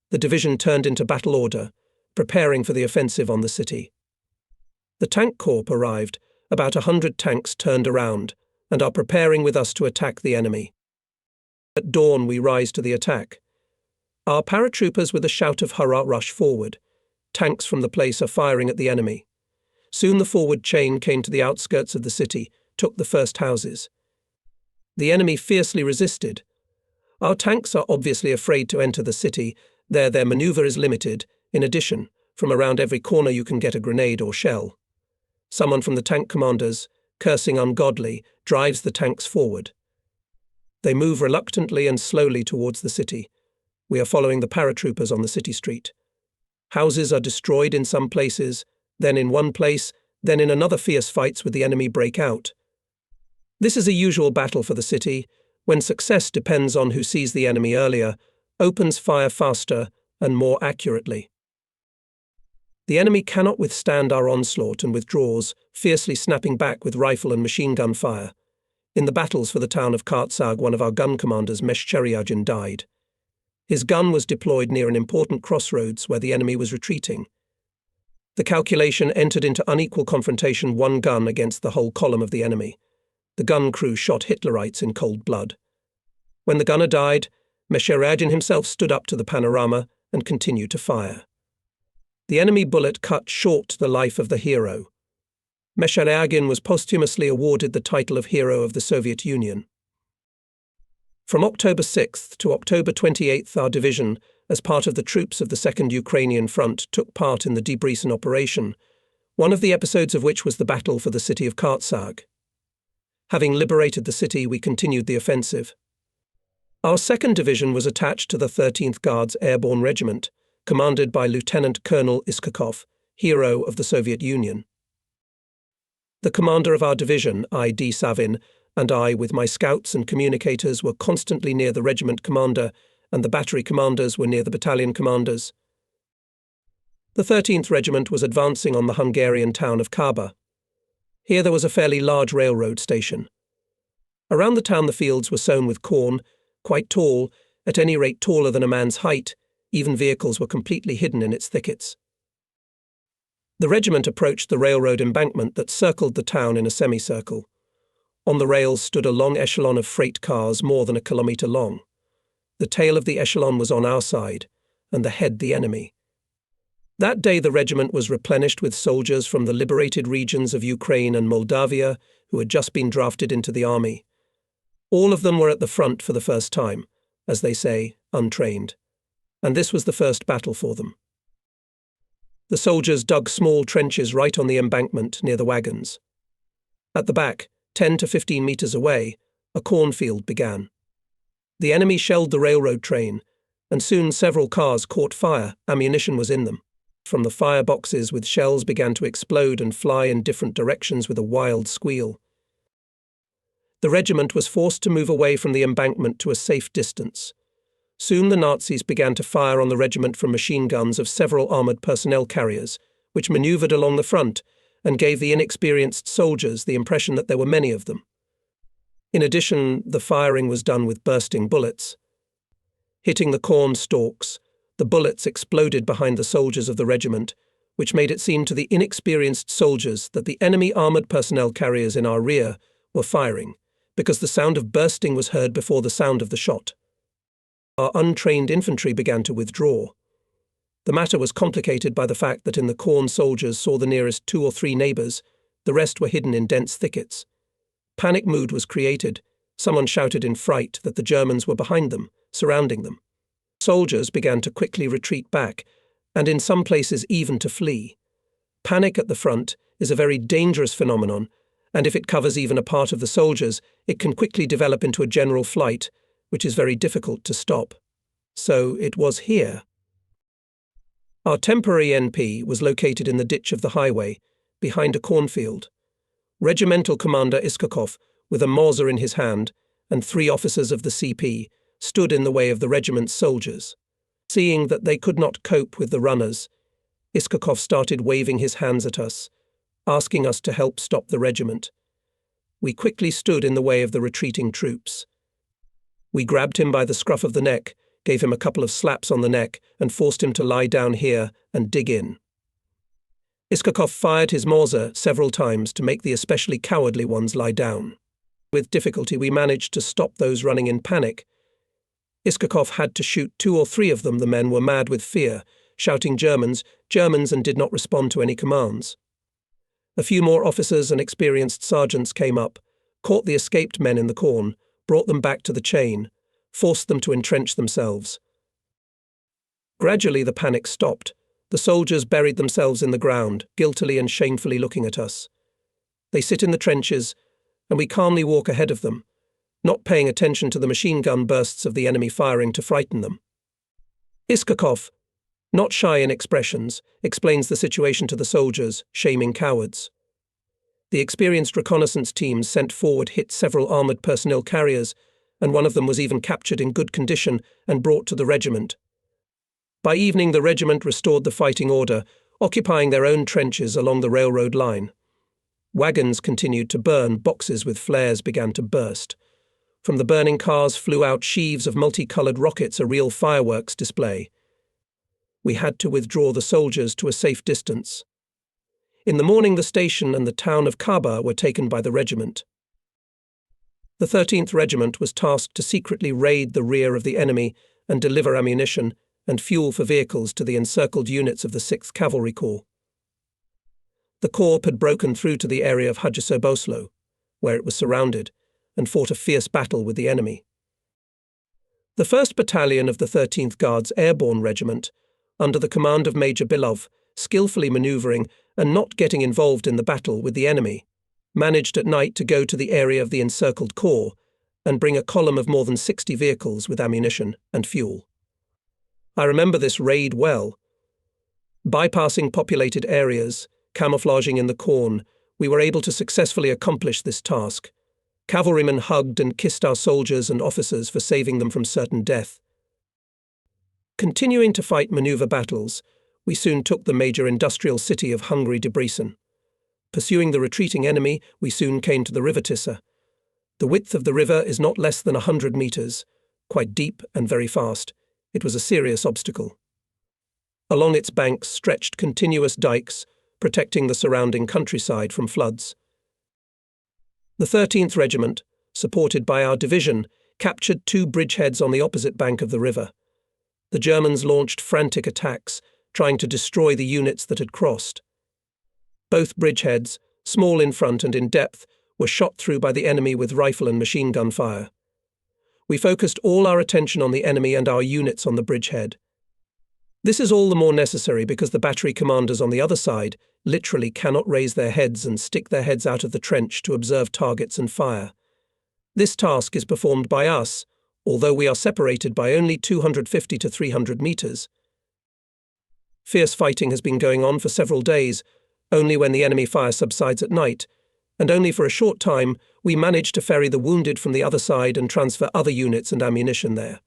The division turned into battle order, preparing for the offensive on the city. The tank corps arrived, about 100 tanks turned around, and are preparing with us to attack the enemy. At dawn we rise to the attack. Our paratroopers with a shout of hurrah rush forward. Tanks from the place are firing at the enemy. Soon the forward chain came to the outskirts of the city, took the first houses. The enemy fiercely resisted. Our tanks are obviously afraid to enter the city. There their maneuver is limited. In addition, from around every corner you can get a grenade or shell. Someone from the tank commanders, cursing ungodly, drives the tanks forward. They move reluctantly and slowly towards the city. We are following the paratroopers on the city street. Houses are destroyed in some places, then in one place, then in another. Fierce fights with the enemy break out. This is a usual battle for the city, when success depends on who sees the enemy earlier, opens fire faster and more accurately. The enemy cannot withstand our onslaught and withdraws, fiercely snapping back with rifle and machine gun fire. In the battles for the town of Kartsag, one of our gun commanders, Meshcheryagin, died. His gun was deployed near an important crossroads where the enemy was retreating. The calculation entered into unequal confrontation, one gun against the whole column of the enemy. The gun crew shot Hitlerites in cold blood. When the gunner died, Meshcheryagin himself stood up to the panorama and continued to fire. The enemy bullet cut short the life of the hero. Meshcheryagin was posthumously awarded the title of Hero of the Soviet Union. From October 6th to October 28th, our division, as part of the troops of the Second Ukrainian Front, took part in the Debrecen operation, one of the episodes of which was the battle for the city of Kartsag. Having liberated the city, we continued the offensive. Our 2nd Division was attached to the 13th Guards Airborne Regiment, commanded by Lieutenant Colonel Iskakov, Hero of the Soviet Union. The commander of our division, I.D. Savin, and I, with my scouts and communicators, were constantly near the regiment commander and the battery commanders were near the battalion commanders. The 13th Regiment was advancing on the Hungarian town of Kaba. Here there was a fairly large railroad station. Around the town the fields were sown with corn, quite tall, at any rate taller than a man's height. Even vehicles were completely hidden in its thickets. The regiment approached the railroad embankment that circled the town in a semicircle. On the rails stood a long echelon of freight cars more than a kilometre long. The tail of the echelon was on our side, and the head the enemy. That day the regiment was replenished with soldiers from the liberated regions of Ukraine and Moldavia who had just been drafted into the army. All of them were at the front for the first time, as they say, untrained. And this was the first battle for them. The soldiers dug small trenches right on the embankment near the wagons. At the back, 10 to 15 metres away, a cornfield began. The enemy shelled the railroad train, and soon several cars caught fire. Ammunition was in them. From the fireboxes with shells began to explode and fly in different directions with a wild squeal. The regiment was forced to move away from the embankment to a safe distance. Soon the Nazis began to fire on the regiment from machine guns of several armoured personnel carriers, which manoeuvred along the front and gave the inexperienced soldiers the impression that there were many of them. In addition, the firing was done with bursting bullets. Hitting the corn stalks, the bullets exploded behind the soldiers of the regiment, which made it seem to the inexperienced soldiers that the enemy armoured personnel carriers in our rear were firing, because the sound of bursting was heard before the sound of the shot. Our untrained infantry began to withdraw. The matter was complicated by the fact that in the corn soldiers saw the nearest 2 or 3 neighbours, the rest were hidden in dense thickets. Panic mood was created. Someone shouted in fright that the Germans were behind them, surrounding them. Soldiers began to quickly retreat back, and in some places even to flee. Panic at the front is a very dangerous phenomenon, and if it covers even a part of the soldiers, it can quickly develop into a general flight, which is very difficult to stop. So it was here. Our temporary NP was located in the ditch of the highway, behind a cornfield. Regimental Commander Iskakov, with a Mauser in his hand, and 3 officers of the CP, stood in the way of the regiment's soldiers. Seeing that they could not cope with the runners, Iskakov started waving his hands at us, asking us to help stop the regiment. We quickly stood in the way of the retreating troops. We grabbed him by the scruff of the neck, gave him a couple of slaps on the neck, and forced him to lie down here and dig in. Iskakov fired his Mauser several times to make the especially cowardly ones lie down. With difficulty we managed to stop those running in panic. Iskakov had to shoot 2 or 3 of them. The men were mad with fear, shouting Germans, and did not respond to any commands. A few more officers and experienced sergeants came up, caught the escaped men in the corn, brought them back to the chain, forced them to entrench themselves. Gradually the panic stopped. The soldiers buried themselves in the ground, guiltily and shamefully looking at us. They sit in the trenches, and we calmly walk ahead of them, not paying attention to the machine gun bursts of the enemy firing to frighten them. Iskakov, not shy in expressions, explains the situation to the soldiers, shaming cowards. The experienced reconnaissance teams sent forward hit several armoured personnel carriers, and one of them was even captured in good condition and brought to the regiment. By evening the regiment restored the fighting order, occupying their own trenches along the railroad line. Wagons continued to burn, boxes with flares began to burst. From the burning cars flew out sheaves of multicoloured rockets, a real fireworks display. We had to withdraw the soldiers to a safe distance. In the morning the station and the town of Kaba were taken by the regiment. The 13th Regiment was tasked to secretly raid the rear of the enemy and deliver ammunition and fuel for vehicles to the encircled units of the 6th Cavalry Corps. The Corps had broken through to the area of Hajsosoboslo, where it was surrounded, and fought a fierce battle with the enemy. The 1st Battalion of the 13th Guards Airborne Regiment, under the command of Major Bilov, skillfully manoeuvring and not getting involved in the battle with the enemy, managed at night to go to the area of the encircled corps and bring a column of more than 60 vehicles with ammunition and fuel. I remember this raid well. Bypassing populated areas, camouflaging in the corn, we were able to successfully accomplish this task. Cavalrymen hugged and kissed our soldiers and officers for saving them from certain death. Continuing to fight maneuver battles, we soon took the major industrial city of Hungary, Debrecen. Pursuing the retreating enemy, we soon came to the river Tissa. The width of the river is not less than 100 meters, quite deep and very fast. It was a serious obstacle. Along its banks stretched continuous dikes, protecting the surrounding countryside from floods. The 13th Regiment, supported by our division, captured 2 bridgeheads on the opposite bank of the river. The Germans launched frantic attacks, trying to destroy the units that had crossed. Both bridgeheads, small in front and in depth, were shot through by the enemy with rifle and machine gun fire. We focused all our attention on the enemy and our units on the bridgehead. This is all the more necessary because the battery commanders on the other side literally cannot raise their heads and stick their heads out of the trench to observe targets and fire. This task is performed by us, although we are separated by only 250 to 300 meters. Fierce fighting has been going on for several days, only when the enemy fire subsides at night, and only for a short time we manage to ferry the wounded from the other side and transfer other units and ammunition there.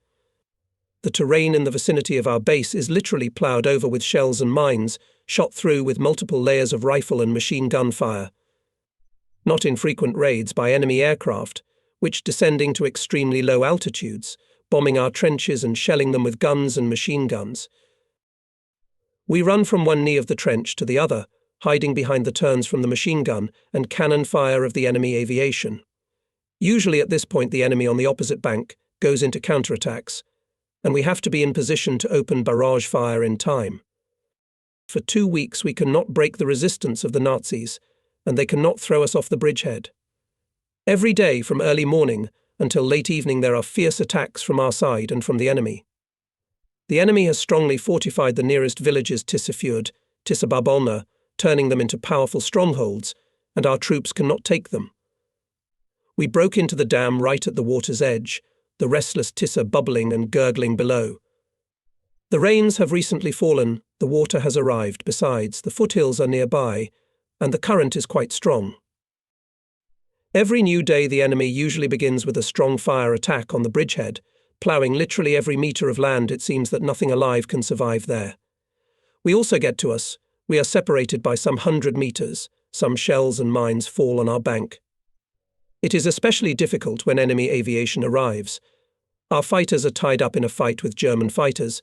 The terrain in the vicinity of our base is literally ploughed over with shells and mines, shot through with multiple layers of rifle and machine gun fire. Not infrequent raids by enemy aircraft, which, descending to extremely low altitudes, bombing our trenches and shelling them with guns and machine guns. We run from one knee of the trench to the other, hiding behind the turns from the machine gun and cannon fire of the enemy aviation. Usually at this point the enemy on the opposite bank goes into counterattacks, and we have to be in position to open barrage fire in time. For 2 weeks we cannot break the resistance of the Nazis, and they cannot throw us off the bridgehead. Every day from early morning until late evening there are fierce attacks from our side and from the enemy. The enemy has strongly fortified the nearest villages Tissa, Tissa, turning them into powerful strongholds, and our troops cannot take them. We broke into the dam right at the water's edge, the restless Tissa bubbling and gurgling below. The rains have recently fallen, the water has arrived, besides, the foothills are nearby, and the current is quite strong. Every new day the enemy usually begins with a strong fire attack on the bridgehead, ploughing literally every metre of land. It seems that nothing alive can survive there. We also get to us. We are separated by some 100 meters. Some shells and mines fall on our bank. It is especially difficult when enemy aviation arrives. Our fighters are tied up in a fight with German fighters,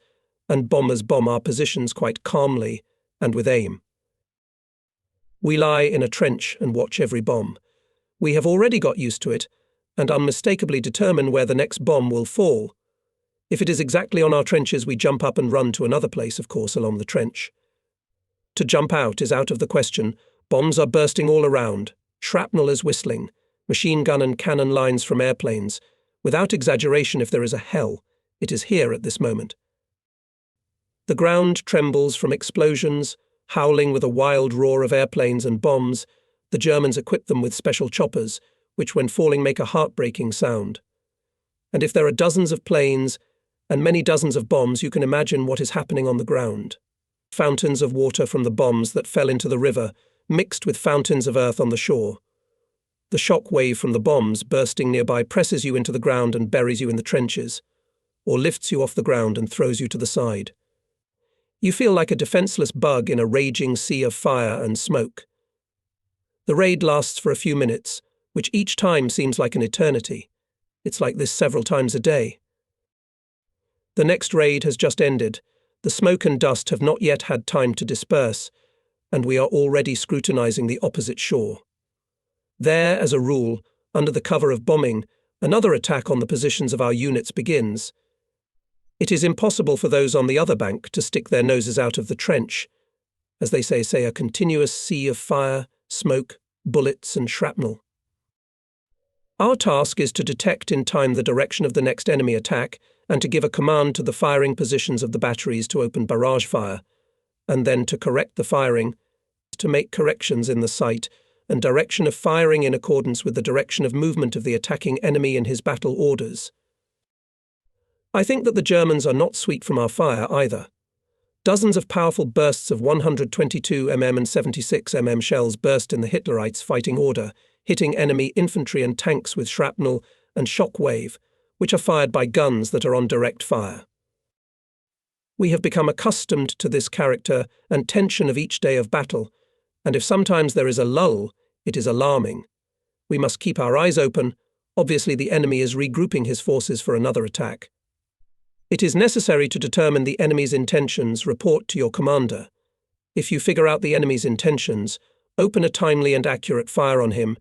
and bombers bomb our positions quite calmly and with aim. We lie in a trench and watch every bomb. We have already got used to it, and unmistakably determine where the next bomb will fall. If it is exactly on our trenches, we jump up and run to another place, of course, along the trench. To jump out is out of the question. Bombs are bursting all around. Shrapnel is whistling. Machine gun and cannon lines from airplanes. Without exaggeration, if there is a hell, it is here at this moment. The ground trembles from explosions, howling with a wild roar of airplanes and bombs. The Germans equip them with special choppers, which when falling make a heartbreaking sound. And if there are dozens of planes and many dozens of bombs, you can imagine what is happening on the ground. Fountains of water from the bombs that fell into the river, mixed with fountains of earth on the shore. The shock wave from the bombs bursting nearby presses you into the ground and buries you in the trenches, or lifts you off the ground and throws you to the side. You feel like a defenseless bug in a raging sea of fire and smoke. The raid lasts for a few minutes, which each time seems like an eternity. It's like this several times a day. The next raid has just ended. The smoke and dust have not yet had time to disperse, and we are already scrutinizing the opposite shore. There, as a rule, under the cover of bombing, another attack on the positions of our units begins. It is impossible for those on the other bank to stick their noses out of the trench. As they say a continuous sea of fire, smoke, bullets and shrapnel. Our task is to detect in time the direction of the next enemy attack and to give a command to the firing positions of the batteries to open barrage fire, and then to correct the firing, to make corrections in the sight and direction of firing in accordance with the direction of movement of the attacking enemy in his battle orders. I think that the Germans are not sweet from our fire either. Dozens of powerful bursts of 122 mm and 76 mm shells burst in the Hitlerites' fighting order, hitting enemy infantry and tanks with shrapnel and shock wave, which are fired by guns that are on direct fire. We have become accustomed to this character and tension of each day of battle, and if sometimes there is a lull, it is alarming. We must keep our eyes open. Obviously, the enemy is regrouping his forces for another attack. It is necessary to determine the enemy's intentions. Report to your commander. If you figure out the enemy's intentions, open a timely and accurate fire on him,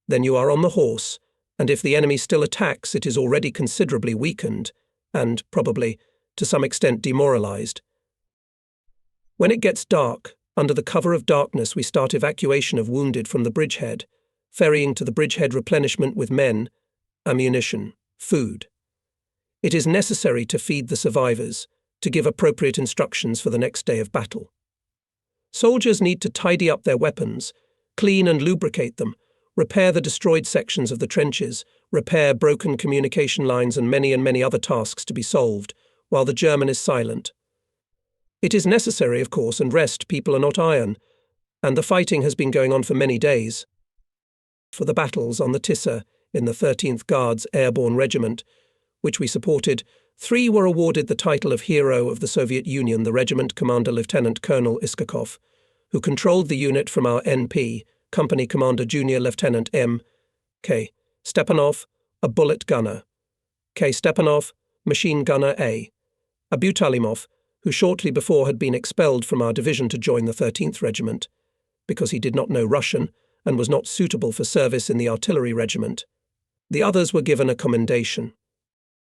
then you are on the horse, and if the enemy still attacks, it is already considerably weakened, and, probably, to some extent demoralized. When it gets dark, under the cover of darkness we start evacuation of wounded from the bridgehead, ferrying to the bridgehead replenishment with men, ammunition, food. It is necessary to feed the survivors, to give appropriate instructions for the next day of battle. Soldiers need to tidy up their weapons, clean and lubricate them, repair the destroyed sections of the trenches, repair broken communication lines and many other tasks to be solved, while the German is silent. It is necessary, of course, and rest. People are not iron, and the fighting has been going on for many days. For the battles on the Tissa in the 13th Guards Airborne Regiment, which we supported, 3 were awarded the title of Hero of the Soviet Union, the regiment commander Lieutenant Colonel Iskakov, who controlled the unit from our NP, Company Commander Junior Lieutenant M. K. Stepanov, a bullet gunner. K. Stepanov, machine gunner A. Abutalimov, who shortly before had been expelled from our division to join the 13th Regiment, because he did not know Russian and was not suitable for service in the artillery regiment. The others were given a commendation.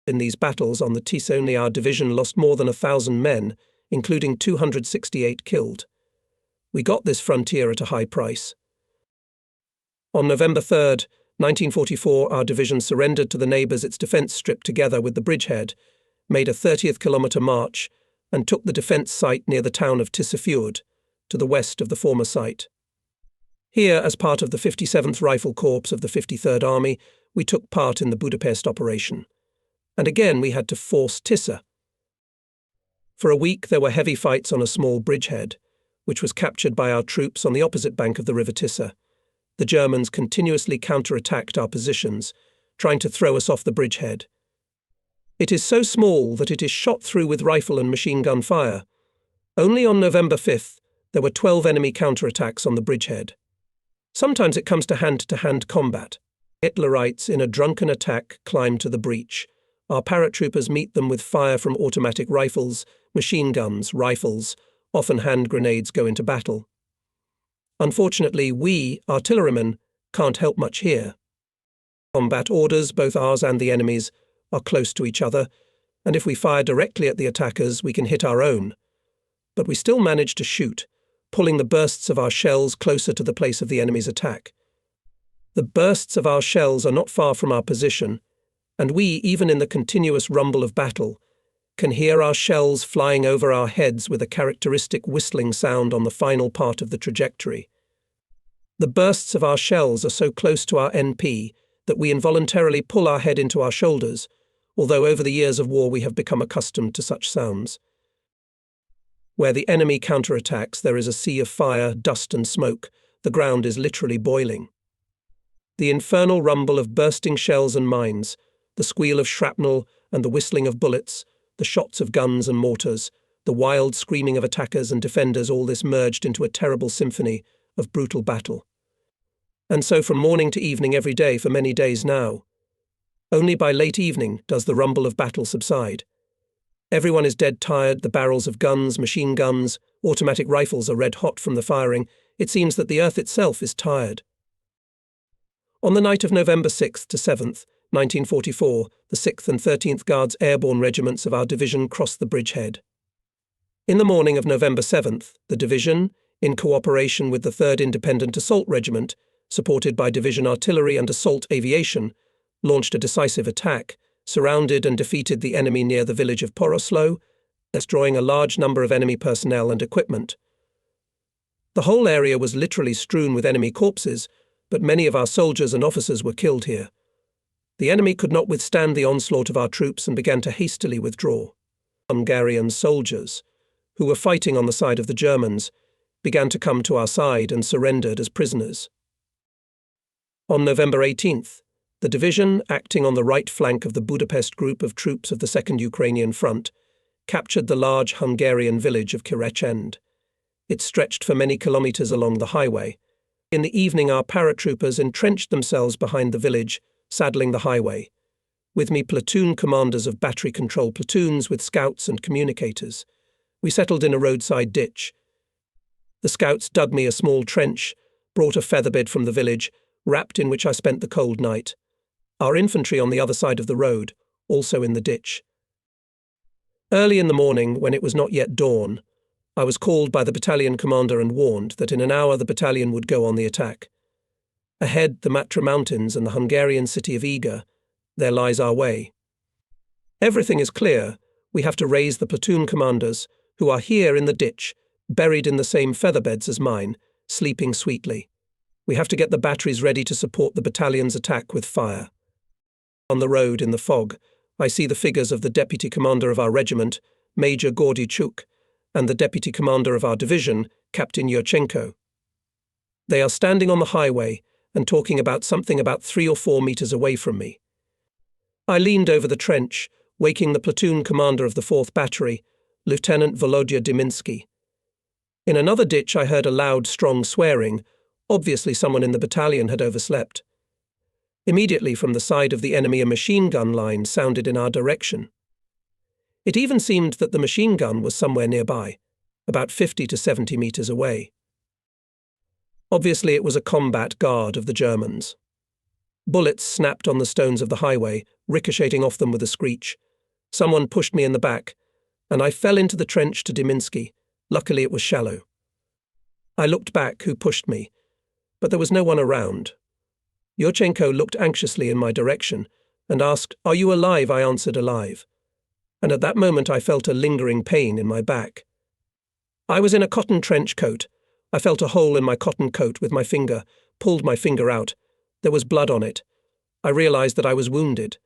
In these battles on the Tissa, only our division lost more than 1,000 men, including 268 killed. We got this frontier at a high price. On November 3rd, 1944, our division surrendered to the neighbours its defence strip together with the bridgehead, made a 30th kilometre march, and took the defence site near the town of Tissa Fjord, to the west of the former site. Here, as part of the 57th Rifle Corps of the 53rd Army, we took part in the Budapest operation. And again we had to force Tissa. For a week there were heavy fights on a small bridgehead, which was captured by our troops on the opposite bank of the river Tissa. The Germans continuously counterattacked our positions, trying to throw us off the bridgehead. It is so small that it is shot through with rifle and machine gun fire. Only on November 5th there were 12 enemy counterattacks on the bridgehead. Sometimes it comes to hand combat. Hitlerites in a drunken attack climb to the breach. Our paratroopers meet them with fire from automatic rifles, machine guns, rifles, often hand grenades go into battle. Unfortunately, we, artillerymen, can't help much here. Combat orders, both ours and the enemy's, are close to each other, and if we fire directly at the attackers, we can hit our own. But we still manage to shoot, pulling the bursts of our shells closer to the place of the enemy's attack. The bursts of our shells are not far from our position, and we, even in the continuous rumble of battle, can hear our shells flying over our heads with a characteristic whistling sound on the final part of the trajectory. The bursts of our shells are so close to our NP that we involuntarily pull our head into our shoulders, although over the years of war we have become accustomed to such sounds. Where the enemy counterattacks, there is a sea of fire, dust and smoke. The ground is literally boiling. The infernal rumble of bursting shells and mines, the squeal of shrapnel and the whistling of bullets, the shots of guns and mortars, the wild screaming of attackers and defenders, all this merged into a terrible symphony of brutal battle. And so from morning to evening every day for many days now. Only by late evening does the rumble of battle subside. Everyone is dead tired, the barrels of guns, machine guns, automatic rifles are red hot from the firing. It seems that the earth itself is tired. On the night of November 6th to 7th, 1944, the 6th and 13th Guards Airborne Regiments of our division crossed the bridgehead. In the morning of November 7th, the division, in cooperation with the 3rd Independent Assault Regiment, supported by Division Artillery and Assault Aviation, launched a decisive attack, surrounded and defeated the enemy near the village of Poroslo, destroying a large number of enemy personnel and equipment. The whole area was literally strewn with enemy corpses, but many of our soldiers and officers were killed here. The enemy could not withstand the onslaught of our troops and began to hastily withdraw. Hungarian soldiers, who were fighting on the side of the Germans, began to come to our side and surrendered as prisoners. On November 18th, the division, acting on the right flank of the Budapest group of troops of the Second Ukrainian Front, captured the large Hungarian village of Kirecend. It stretched for many kilometers along the highway. In the evening, our paratroopers entrenched themselves behind the village, saddling the highway. With me, platoon commanders of battery control platoons with scouts and communicators. We settled in a roadside ditch. The scouts dug me a small trench, brought a featherbed from the village, wrapped in which I spent the cold night. Our infantry on the other side of the road, also in the ditch. Early in the morning, when it was not yet dawn, I was called by the battalion commander and warned that in an hour the battalion would go on the attack. Ahead, the Matra Mountains and the Hungarian city of Eger. There lies our way. Everything is clear. We have to raise the platoon commanders, who are here in the ditch, buried in the same featherbeds as mine, sleeping sweetly. We have to get the batteries ready to support the battalion's attack with fire. On the road, in the fog, I see the figures of the deputy commander of our regiment, Major Gordichuk, and the deputy commander of our division, Captain Yurchenko. They are standing on the highway and talking about something about 3 or 4 meters away from me. I leaned over the trench, waking the platoon commander of the 4th Battery, Lieutenant Volodya Diminsky. In another ditch I heard a loud, strong swearing. Obviously someone in the battalion had overslept. Immediately from the side of the enemy a machine gun line sounded in our direction. It even seemed that the machine gun was somewhere nearby, about 50 to 70 meters away. Obviously it was a combat guard of the Germans. Bullets snapped on the stones of the highway, ricocheting off them with a screech. Someone pushed me in the back, and I fell into the trench to Diminsky. Luckily it was shallow. I looked back who pushed me, but there was no one around. Yurchenko looked anxiously in my direction and asked, "Are you alive?" I answered, "Alive." And at that moment I felt a lingering pain in my back. I was in a cotton trench coat. I felt a hole in my cotton coat with my finger, pulled my finger out. There was blood on it. I realized that I was wounded.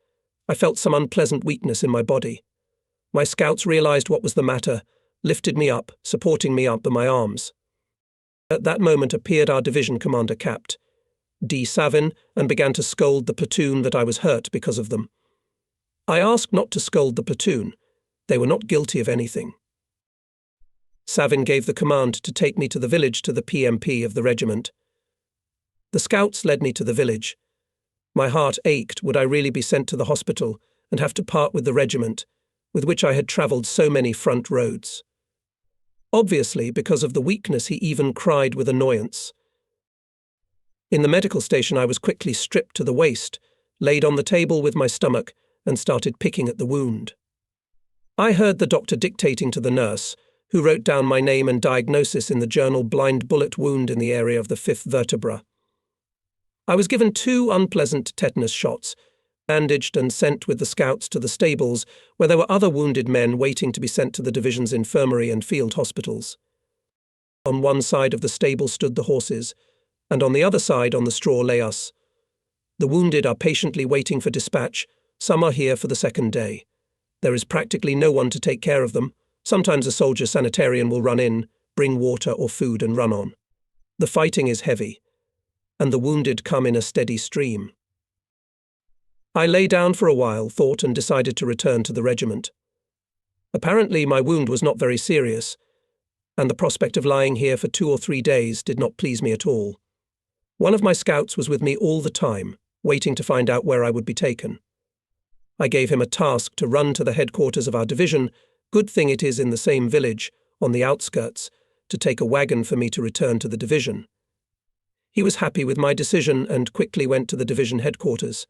I felt some unpleasant weakness in my body. My scouts realized what was the matter, lifted me up, supporting me up in my arms. At that moment appeared our division commander, Capt. D. Savin, and began to scold the platoon that I was hurt because of them. I asked not to scold the platoon. They were not guilty of anything. Savin gave the command to take me to the village to the PMP of the regiment. The scouts led me to the village. My heart ached. Would I really be sent to the hospital and have to part with the regiment, with which I had travelled so many front roads? Obviously, because of the weakness, he even cried with annoyance. In the medical station I was quickly stripped to the waist, laid on the table with my stomach, and started picking at the wound. I heard the doctor dictating to the nurse, who wrote down my name and diagnosis in the journal blind bullet wound in the area of the 5th vertebra. I was given 2 unpleasant tetanus shots, bandaged and sent with the scouts to the stables, where there were other wounded men waiting to be sent to the division's infirmary and field hospitals. On one side of the stable stood the horses, and on the other side on the straw lay us. The wounded are patiently waiting for dispatch. Some are here for the 2nd day. There is practically no one to take care of them. Sometimes a soldier sanitarian will run in, bring water or food and run on. The fighting is heavy, and the wounded come in a steady stream. I lay down for a while, thought, and decided to return to the regiment. Apparently my wound was not very serious, and the prospect of lying here for 2 or 3 days did not please me at all. One of my scouts was with me all the time, waiting to find out where I would be taken. I gave him a task to run to the headquarters of our division. Good thing it is in the same village, on the outskirts, to take a wagon for me to return to the division. He was happy with my decision and quickly went to the division headquarters.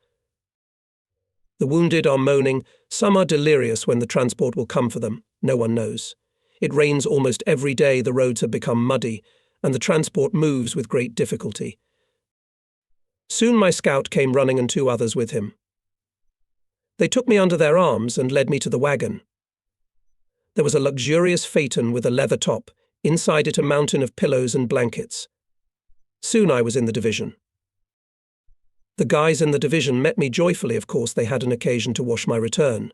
The wounded are moaning. Some are delirious when the transport will come for them. No one knows. It rains almost every day. The roads have become muddy, and the transport moves with great difficulty. Soon my scout came running and 2 others with him. They took me under their arms and led me to the wagon. There was a luxurious phaeton with a leather top, inside it a mountain of pillows and blankets. Soon I was in the division. The guys in the division met me joyfully. Of course, they had an occasion to wash my return.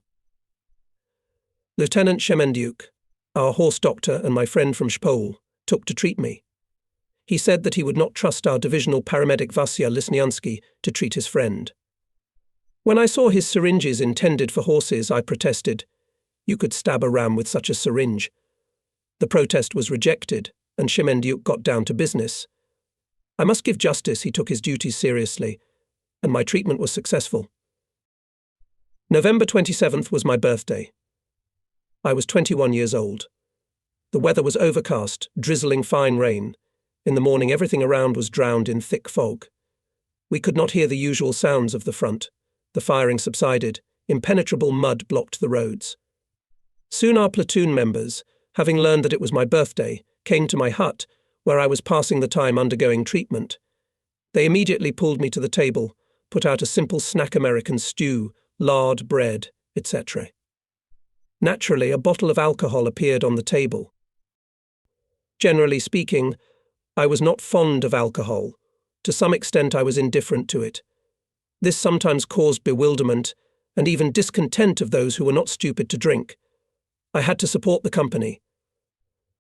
Lieutenant Shemendyuk, our horse doctor and my friend from Spol, took to treat me. He said that he would not trust our divisional paramedic Vasya Lisnyansky to treat his friend. When I saw his syringes intended for horses, I protested. You could stab a ram with such a syringe. The protest was rejected, and Shemendiuk got down to business. I must give justice, he took his duties seriously, and my treatment was successful. November 27th was my birthday. I was 21 years old. The weather was overcast, drizzling fine rain. In the morning everything around was drowned in thick fog. We could not hear the usual sounds of the front. The firing subsided. Impenetrable mud blocked the roads. Soon our platoon members, having learned that it was my birthday, came to my hut, where I was passing the time undergoing treatment. They immediately pulled me to the table, put out a simple snack American stew, lard, bread, etc. Naturally, a bottle of alcohol appeared on the table. Generally speaking, I was not fond of alcohol. To some extent I was indifferent to it. This sometimes caused bewilderment and even discontent of those who were not stupid to drink. I had to support the company.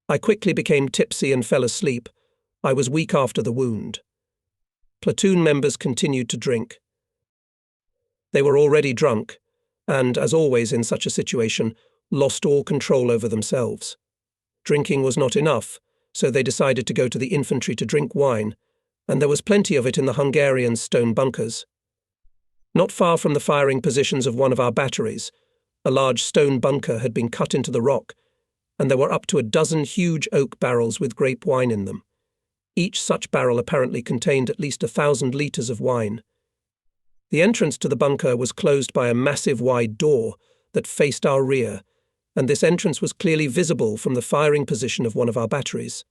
I quickly became tipsy and fell asleep. I was weak after the wound. Platoon members continued to drink. They were already drunk, and, as always in such a situation, lost all control over themselves. Drinking was not enough, so they decided to go to the infantry to drink wine, and there was plenty of it in the Hungarian stone bunkers. Not far from the firing positions of one of our batteries, a large stone bunker had been cut into the rock, and there were up to a dozen huge oak barrels with grape wine in them. Each such barrel apparently contained at least 1,000 litres of wine. The entrance to the bunker was closed by a massive wide door that faced our rear, and this entrance was clearly visible from the firing position of one of our batteries.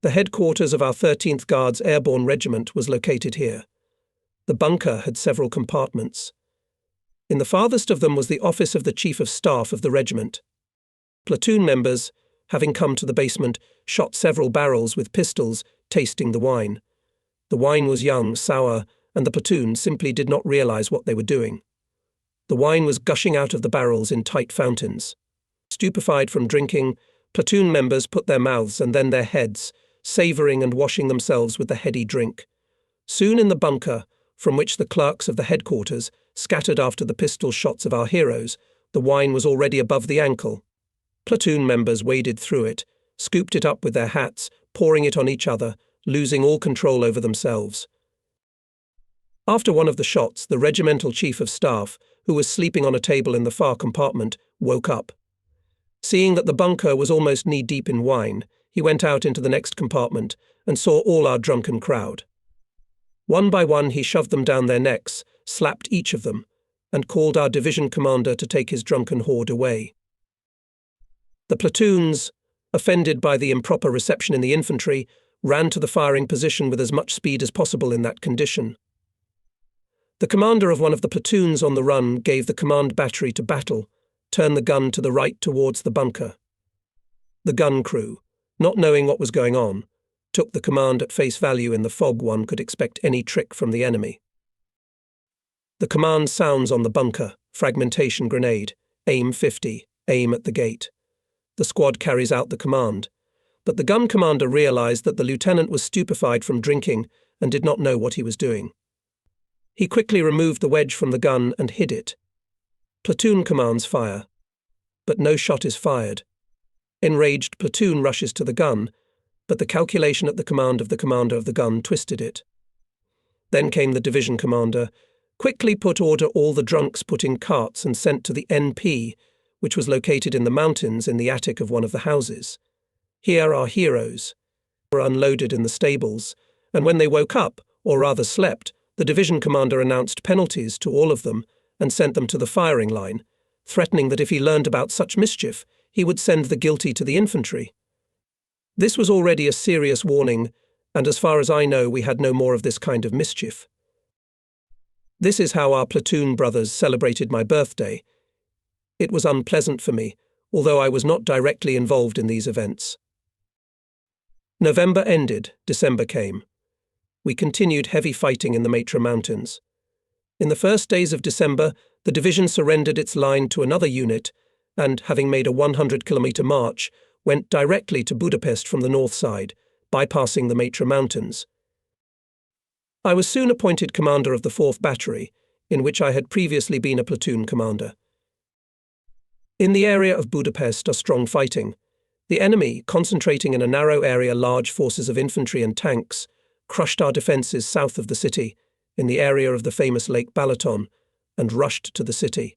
The headquarters of our 13th Guards Airborne Regiment was located here. The bunker had several compartments. In the farthest of them was the office of the Chief of Staff of the regiment. Platoon members, having come to the basement, shot several barrels with pistols, tasting the wine. The wine was young, sour, and the platoon simply did not realize what they were doing. The wine was gushing out of the barrels in tight fountains. Stupefied from drinking, platoon members put their mouths and then their heads, savouring and washing themselves with the heady drink. Soon in the bunker, from which the clerks of the headquarters scattered after the pistol shots of our heroes, the wine was already above the ankle. Platoon members waded through it, scooped it up with their hats, pouring it on each other, losing all control over themselves. After one of the shots, the regimental chief of staff, who was sleeping on a table in the far compartment, woke up. Seeing that the bunker was almost knee-deep in wine, he went out into the next compartment and saw all our drunken crowd. One by one he shoved them down their necks, slapped each of them, and called our division commander to take his drunken horde away. The platoons, offended by the improper reception in the infantry, ran to the firing position with as much speed as possible in that condition. The commander of one of the platoons on the run gave the command battery to battle, turned the gun to the right towards the bunker. The gun crew, not knowing what was going on, took the command at face value. In the fog one could expect any trick from the enemy. The command sounds on the bunker, fragmentation grenade, aim 50, aim at the gate. The squad carries out the command, but the gun commander realized that the lieutenant was stupefied from drinking and did not know what he was doing. He quickly removed the wedge from the gun and hid it. Platoon commands fire, but no shot is fired. Enraged platoon rushes to the gun, but the calculation at the command of the commander of the gun twisted it. Then came the division commander, quickly put order all the drunks put in carts and sent to the NP, which was located in the mountains in the attic of one of the houses. Here our heroes were unloaded in the stables, and when they woke up, or rather slept, the division commander announced penalties to all of them and sent them to the firing line, threatening that if he learned about such mischief, he would send the guilty to the infantry. This was already a serious warning, and as far as I know, we had no more of this kind of mischief. This is how our platoon brothers celebrated my birthday. It was unpleasant for me, although I was not directly involved in these events. November ended, December came. We continued heavy fighting in the Matra Mountains. In the first days of December, the division surrendered its line to another unit and, having made a 100-kilometre march, went directly to Budapest from the north side, bypassing the Matra Mountains. I was soon appointed commander of the 4th Battery, in which I had previously been a platoon commander. In the area of Budapest are strong fighting. The enemy, concentrating in a narrow area large forces of infantry and tanks, crushed our defences south of the city, in the area of the famous Lake Balaton, and rushed to the city.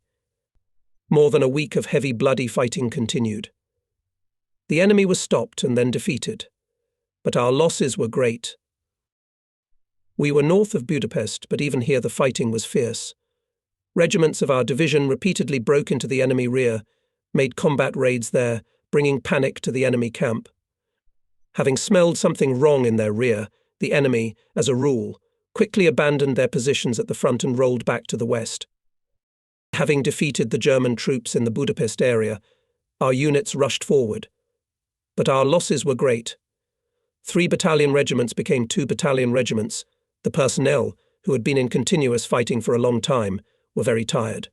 More than a week of heavy bloody fighting continued. The enemy was stopped and then defeated, but our losses were great. We were north of Budapest, but even here the fighting was fierce. Regiments of our division repeatedly broke into the enemy rear, made combat raids there, bringing panic to the enemy camp. Having smelled something wrong in their rear, the enemy, as a rule, quickly abandoned their positions at the front and rolled back to the west. Having defeated the German troops in the Budapest area, our units rushed forward. But our losses were great. 3 battalion regiments became 2 battalion regiments. The personnel, who had been in continuous fighting for a long time, were very tired.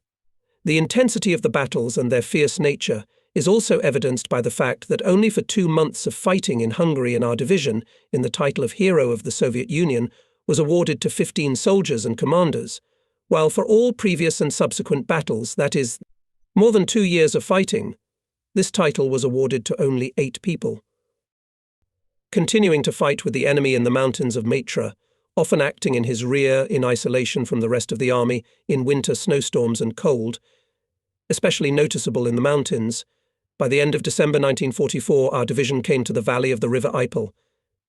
The intensity of the battles and their fierce nature is also evidenced by the fact that only for 2 months of fighting in Hungary in our division, in the title of Hero of the Soviet Union, was awarded to 15 soldiers and commanders, while for all previous and subsequent battles, that is, more than 2 years of fighting, this title was awarded to only 8 people. Continuing to fight with the enemy in the mountains of Matra, often acting in his rear in isolation from the rest of the army in winter snowstorms and cold, especially noticeable in the mountains, by the end of December 1944 our division came to the valley of the River Ipeľ,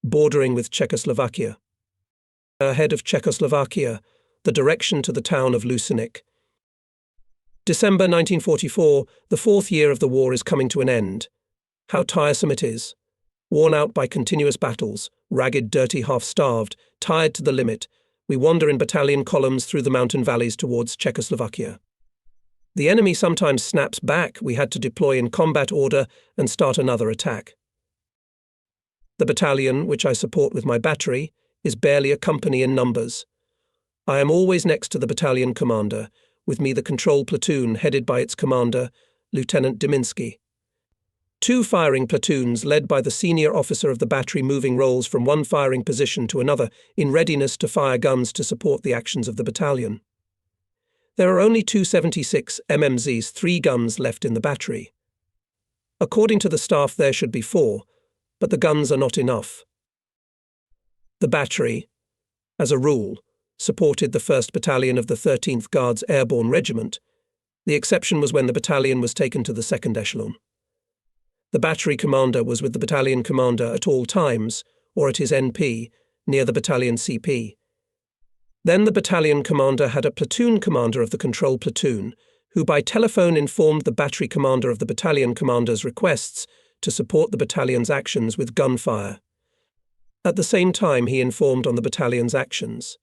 bordering with Czechoslovakia. Ahead of Czechoslovakia, the direction to the town of Lučenice. December 1944, the 4th year of the war is coming to an end. How tiresome it is. Worn out by continuous battles, ragged, dirty, half-starved, tired to the limit, we wander in battalion columns through the mountain valleys towards Czechoslovakia. The enemy sometimes snaps back. We had to deploy in combat order and start another attack. The battalion, which I support with my battery, is barely a company in numbers. I am always next to the battalion commander, with me the control platoon headed by its commander, Lieutenant Dimiński. 2 firing platoons led by the senior officer of the battery moving roles from one firing position to another in readiness to fire guns to support the actions of the battalion. There are only 276 MMZs, 3 guns left in the battery. According to the staff there should be 4, but the guns are not enough. The battery, as a rule, supported the 1st Battalion of the 13th Guards Airborne Regiment. The exception was when the battalion was taken to the 2nd echelon. The battery commander was with the battalion commander at all times, or at his NP, near the battalion CP. Then the battalion commander had a platoon commander of the control platoon, who by telephone informed the battery commander of the battalion commander's requests to support the battalion's actions with gunfire. At the same time, he informed on the battalion's actions.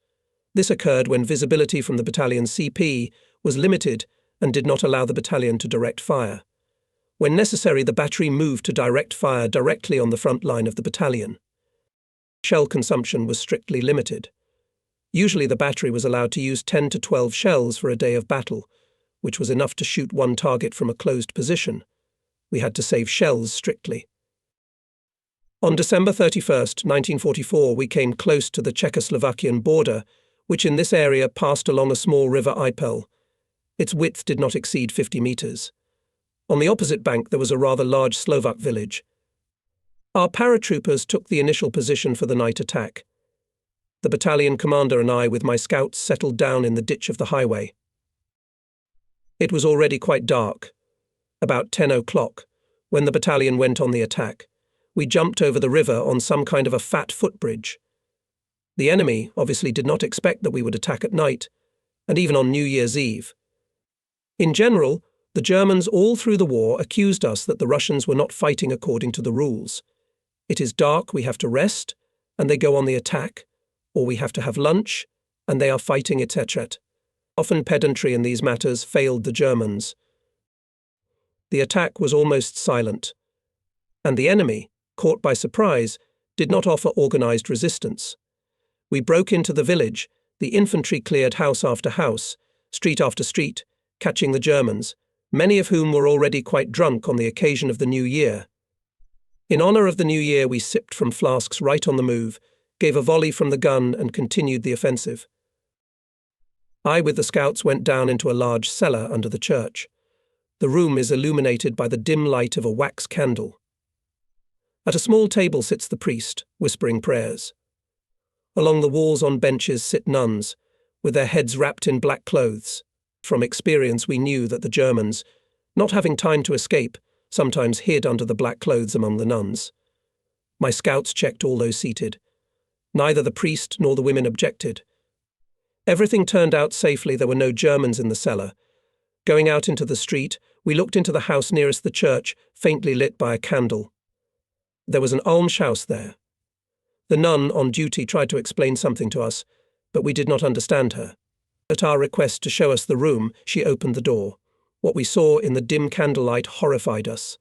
This occurred when visibility from the battalion CP was limited and did not allow the battalion to direct fire. When necessary, the battery moved to direct fire directly on the front line of the battalion. Shell consumption was strictly limited. Usually the battery was allowed to use 10 to 12 shells for a day of battle, which was enough to shoot one target from a closed position. We had to save shells strictly. On December 31st, 1944, we came close to the Czechoslovakian border, which in this area passed along a small river Ipeľ. Its width did not exceed 50 meters. On the opposite bank there was a rather large Slovak village. Our paratroopers took the initial position for the night attack. The battalion commander and I with my scouts settled down in the ditch of the highway. It was already quite dark, about 10 o'clock, when the battalion went on the attack. We jumped over the river on some kind of a fat footbridge. The enemy obviously did not expect that we would attack at night, and even on New Year's Eve. In general, the Germans all through the war accused us that the Russians were not fighting according to the rules. It is dark, we have to rest, and they go on the attack, or we have to have lunch, and they are fighting, etc. Often pedantry in these matters failed the Germans. The attack was almost silent, and the enemy, caught by surprise, did not offer organized resistance. We broke into the village, the infantry cleared house after house, street after street, catching the Germans, many of whom were already quite drunk on the occasion of the New Year. In honor of the New Year, we sipped from flasks right on the move, gave a volley from the gun and continued the offensive. I with the scouts went down into a large cellar under the church. The room is illuminated by the dim light of a wax candle. At a small table sits the priest, whispering prayers. Along the walls on benches sit nuns, with their heads wrapped in black clothes. From experience we knew that the Germans, not having time to escape, sometimes hid under the black clothes among the nuns. My scouts checked all those seated. Neither the priest nor the women objected. Everything turned out safely. There were no Germans in the cellar. Going out into the street, we looked into the house nearest the church, faintly lit by a candle. There was an almshouse there. The nun on duty tried to explain something to us, but we did not understand her. At our request to show us the room, she opened the door. What we saw in the dim candlelight horrified us.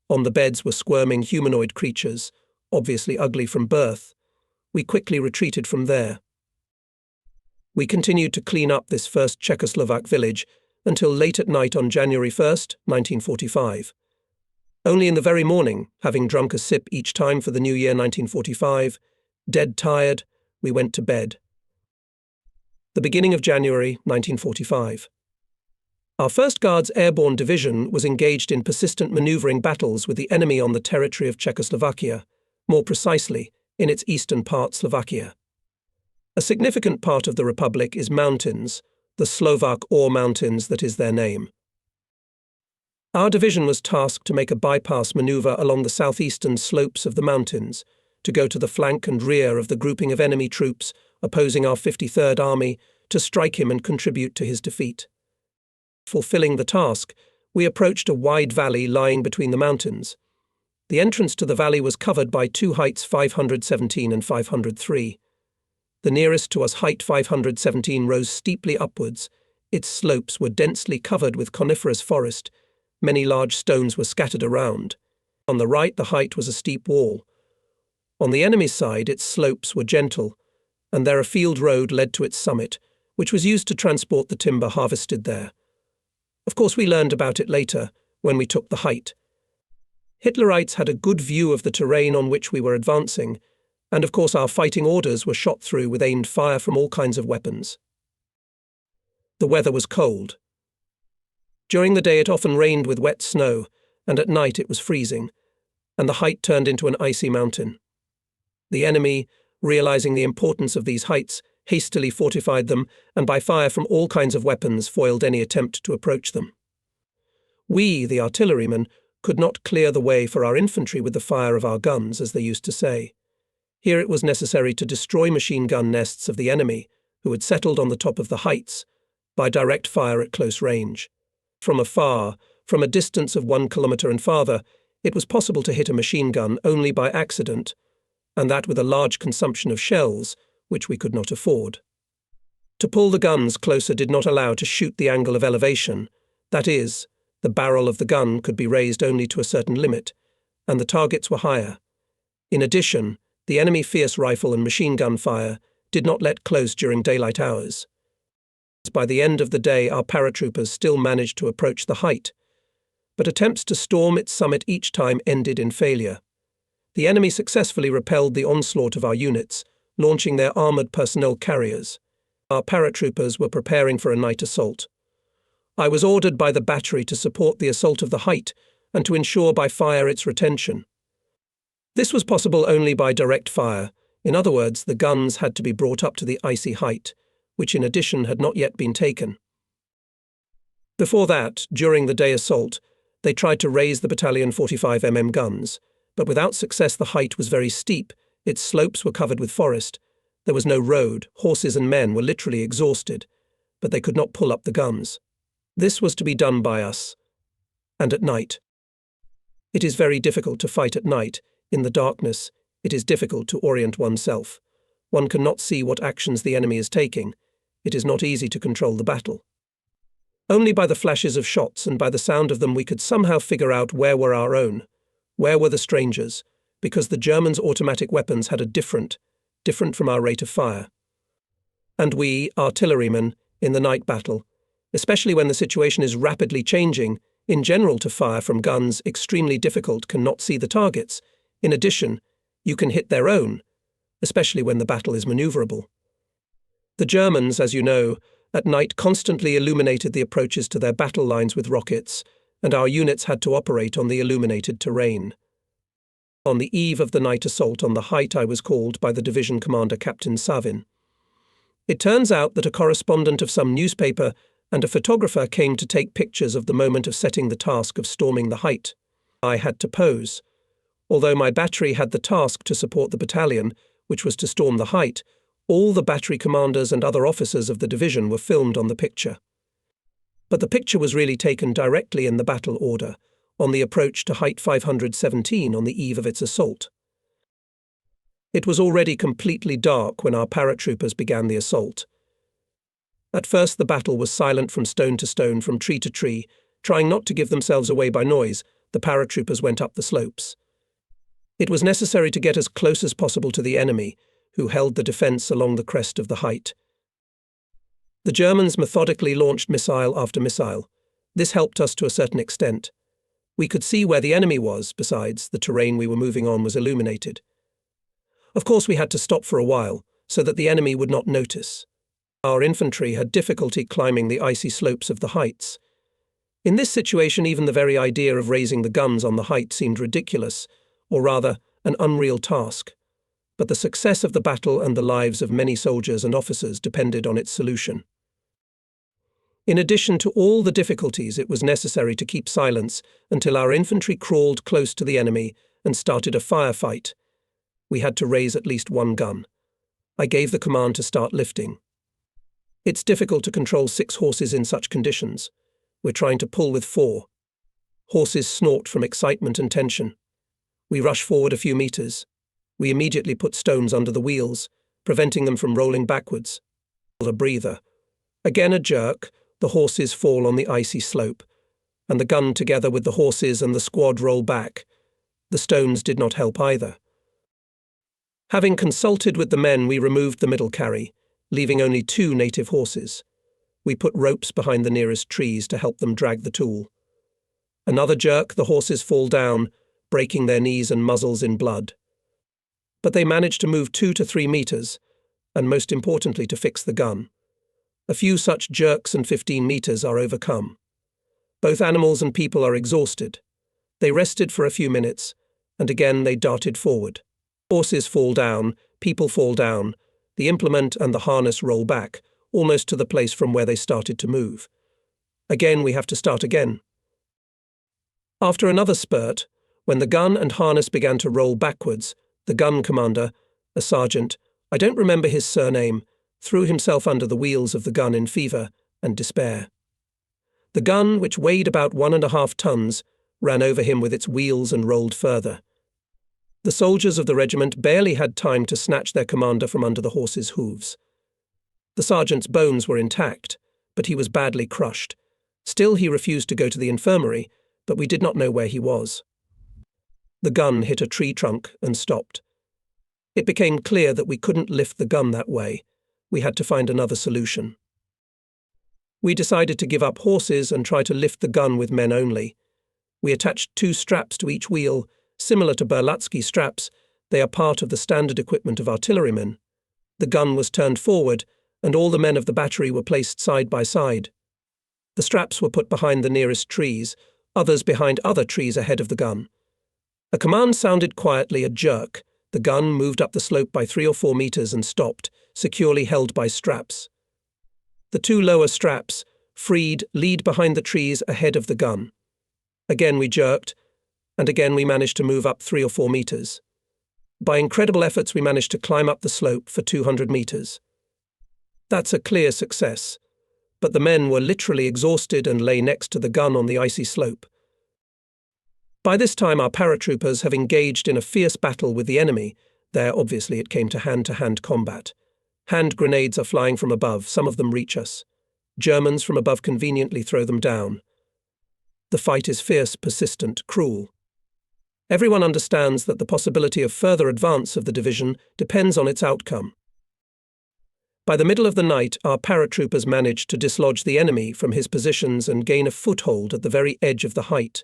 On the beds were squirming humanoid creatures, obviously ugly from birth. We quickly retreated from there. We continued to clean up this first Czechoslovak village until late at night on January 1st, 1945. Only in the very morning, having drunk a sip each time for the new year 1945, dead tired, we went to bed. The beginning of January 1945. Our 1st Guards Airborne Division was engaged in persistent manoeuvring battles with the enemy on the territory of Czechoslovakia, more precisely, in its eastern part Slovakia. A significant part of the Republic is mountains, the Slovak Ore Mountains that is their name. Our division was tasked to make a bypass manoeuvre along the southeastern slopes of the mountains, to go to the flank and rear of the grouping of enemy troops opposing our 53rd Army, to strike him and contribute to his defeat. Fulfilling the task, we approached a wide valley lying between the mountains. The entrance to the valley was covered by two heights 517 and 503. The nearest to us height 517 rose steeply upwards. Its slopes were densely covered with coniferous forest. Many large stones were scattered around. On the right, the height was a steep wall. On the enemy's side, its slopes were gentle, and there a field road led to its summit, which was used to transport the timber harvested there. Of course, we learned about it later, when we took the height. Hitlerites had a good view of the terrain on which we were advancing, and of course our fighting orders were shot through with aimed fire from all kinds of weapons. The weather was cold. During the day it often rained with wet snow, and at night it was freezing, and the height turned into an icy mountain. The enemy, realizing the importance of these heights, hastily fortified them, and by fire from all kinds of weapons foiled any attempt to approach them. We, the artillerymen, could not clear the way for our infantry with the fire of our guns, as they used to say. Here it was necessary to destroy machine gun nests of the enemy, who had settled on the top of the heights, by direct fire at close range. From afar, from a distance of 1 kilometre and farther, it was possible to hit a machine gun only by accident, and that with a large consumption of shells, which we could not afford. To pull the guns closer did not allow to shoot the angle of elevation, that is, the barrel of the gun could be raised only to a certain limit, and the targets were higher. In addition, the enemy fierce rifle and machine gun fire did not let close during daylight hours. By the end of the day, our paratroopers still managed to approach the height, but attempts to storm its summit each time ended in failure. The enemy successfully repelled the onslaught of our units, launching their armoured personnel carriers. Our paratroopers were preparing for a night assault. I was ordered by the battery to support the assault of the height and to ensure by fire its retention. This was possible only by direct fire. In other words, the guns had to be brought up to the icy height, which in addition had not yet been taken. Before that, during the day assault, they tried to raise the battalion 45 mm guns, but without success. The height was very steep, its slopes were covered with forest, there was no road, horses and men were literally exhausted, but they could not pull up the guns. This was to be done by us, and at night. It is very difficult to fight at night. In the darkness, it is difficult to orient oneself. One cannot see what actions the enemy is taking. It is not easy to control the battle. Only by the flashes of shots and by the sound of them we could somehow figure out where were our own, where were the strangers, because the Germans' automatic weapons had a different from our rate of fire. And we, artillerymen, in the night battle, especially when the situation is rapidly changing, in general to fire from guns extremely difficult, cannot see the targets. In addition, you can hit their own, especially when the battle is maneuverable. The Germans, as you know, at night constantly illuminated the approaches to their battle lines with rockets, and our units had to operate on the illuminated terrain. On the eve of the night assault on the height, I was called by the division commander, Captain Savin. It turns out that a correspondent of some newspaper and a photographer came to take pictures of the moment of setting the task of storming the height. I had to pose. Although my battery had the task to support the battalion, which was to storm the height, all the battery commanders and other officers of the division were filmed on the picture. But the picture was really taken directly in the battle order, on the approach to height 517 on the eve of its assault. It was already completely dark when our paratroopers began the assault. At first the battle was silent from stone to stone, from tree to tree. Trying not to give themselves away by noise, the paratroopers went up the slopes. It was necessary to get as close as possible to the enemy, who held the defence along the crest of the height. The Germans methodically launched missile after missile. This helped us to a certain extent. We could see where the enemy was. Besides, the terrain we were moving on was illuminated. Of course, we had to stop for a while, so that the enemy would not notice. Our infantry had difficulty climbing the icy slopes of the heights. In this situation, even the very idea of raising the guns on the height seemed ridiculous, or rather, an unreal task. But the success of the battle and the lives of many soldiers and officers depended on its solution. In addition to all the difficulties, it was necessary to keep silence until our infantry crawled close to the enemy and started a firefight. We had to raise at least one gun. I gave the command to start lifting. It's difficult to control 6 horses in such conditions. We're trying to pull with 4. Horses snort from excitement and tension. We rush forward a few meters. We immediately put stones under the wheels, preventing them from rolling backwards. A breather. Again a jerk, the horses fall on the icy slope, and the gun together with the horses and the squad roll back. The stones did not help either. Having consulted with the men, we removed the middle carry, leaving only 2 native horses. We put ropes behind the nearest trees to help them drag the tool. Another jerk, the horses fall down, breaking their knees and muzzles in blood. But they managed to move 2 to 3 meters, and most importantly to fix the gun. A few such jerks and 15 meters are overcome. Both animals and people are exhausted. They rested for a few minutes, and again they darted forward. Horses fall down, people fall down, the implement and the harness roll back, almost to the place from where they started to move. Again we have to start again. After another spurt, when the gun and harness began to roll backwards, the gun commander, a sergeant, I don't remember his surname, threw himself under the wheels of the gun in fever and despair. The gun, which weighed about 1.5 tons, ran over him with its wheels and rolled further. The soldiers of the regiment barely had time to snatch their commander from under the horse's hooves. The sergeant's bones were intact, but he was badly crushed. Still, he refused to go to the infirmary, but we did not know where he was. The gun hit a tree trunk and stopped. It became clear that we couldn't lift the gun that way. We had to find another solution. We decided to give up horses and try to lift the gun with men only. We attached 2 straps to each wheel, similar to Berlatsky straps. They are part of the standard equipment of artillerymen. The gun was turned forward, and all the men of the battery were placed side by side. The straps were put behind the nearest trees, others behind other trees ahead of the gun. A command sounded quietly, a jerk. The gun moved up the slope by 3 or 4 meters and stopped, securely held by straps. The 2 lower straps, freed, lead behind the trees ahead of the gun. Again we jerked, and again we managed to move up 3 or 4 meters. By incredible efforts we managed to climb up the slope for 200 meters. That's a clear success, but the men were literally exhausted and lay next to the gun on the icy slope. By this time our paratroopers have engaged in a fierce battle with the enemy. There, obviously, it came to hand combat. Hand grenades are flying from above, some of them reach us. Germans from above conveniently throw them down. The fight is fierce, persistent, cruel. Everyone understands that the possibility of further advance of the division depends on its outcome. By the middle of the night, our paratroopers managed to dislodge the enemy from his positions and gain a foothold at the very edge of the height.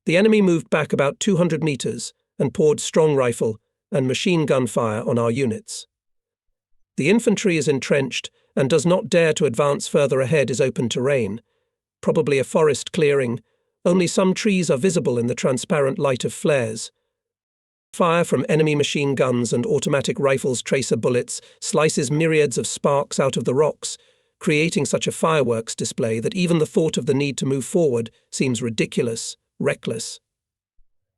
The enemy moved back about 200 meters and poured strong rifle and machine gun fire on our units. The infantry is entrenched and does not dare to advance further ahead as open terrain. probably a forest clearing. Only some trees are visible in the transparent light of flares. Fire from enemy machine guns and automatic rifles' tracer bullets slices myriads of sparks out of the rocks, creating such a fireworks display that even the thought of the need to move forward seems ridiculous, reckless.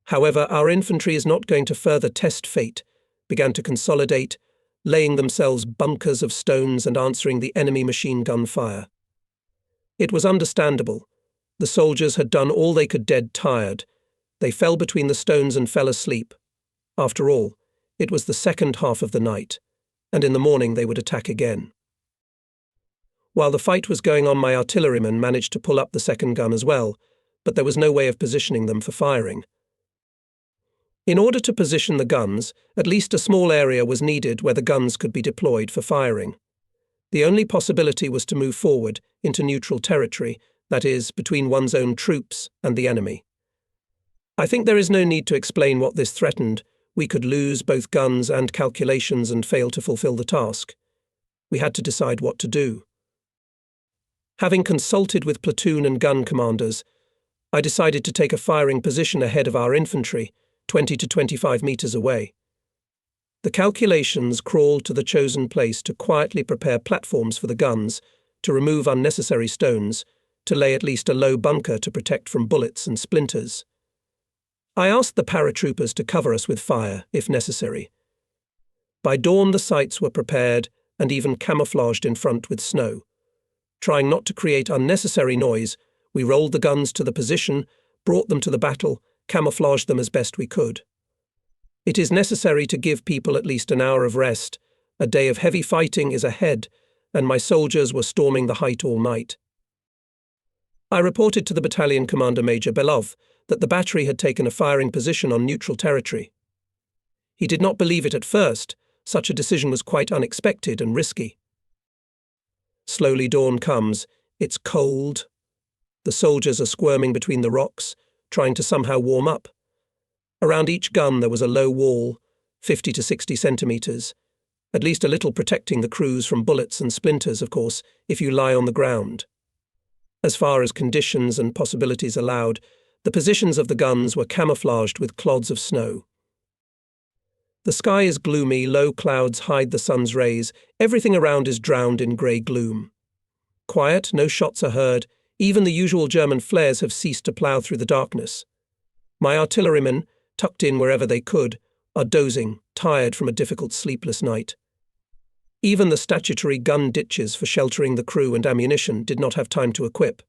However, our infantry is not going to further test fate, began to consolidate, laying themselves bunkers of stones and answering the enemy machine gun fire. It was understandable. The soldiers had done all they could dead tired. They fell between the stones and fell asleep. After all, it was the second half of the night, and in the morning they would attack again. While the fight was going on, my artillerymen managed to pull up the second gun as well, but there was no way of positioning them for firing. In order to position the guns, at least a small area was needed where the guns could be deployed for firing. The only possibility was to move forward into neutral territory, that is, between one's own troops and the enemy. I think there is no need to explain what this threatened. We could lose both guns and calculations and fail to fulfill the task. We had to decide what to do. Having consulted with platoon and gun commanders, I decided to take a firing position ahead of our infantry, 20 to 25 meters away. The calculations crawled to the chosen place to quietly prepare platforms for the guns, to remove unnecessary stones, to lay at least a low bunker to protect from bullets and splinters. I asked the paratroopers to cover us with fire, if necessary. By dawn the sites were prepared and even camouflaged in front with snow. Trying not to create unnecessary noise, we rolled the guns to the position, brought them to the battle, camouflaged them as best we could. It is necessary to give people at least an hour of rest. A day of heavy fighting is ahead, and my soldiers were storming the height all night. I reported to the battalion commander, Major Belov, that the battery had taken a firing position on neutral territory. He did not believe it at first. Such a decision was quite unexpected and risky. Slowly dawn comes. It's cold. The soldiers are squirming between the rocks, trying to somehow warm up. Around each gun there was a low wall, 50 to 60 centimeters, at least a little protecting the crews from bullets and splinters, of course, if you lie on the ground. As far as conditions and possibilities allowed, the positions of the guns were camouflaged with clods of snow. The sky is gloomy, low clouds hide the sun's rays, everything around is drowned in grey gloom. Quiet, no shots are heard, even the usual German flares have ceased to plough through the darkness. My artillerymen, tucked in wherever they could, are dozing, tired from a difficult sleepless night. Even the statutory gun ditches for sheltering the crew and ammunition did not have time to equip.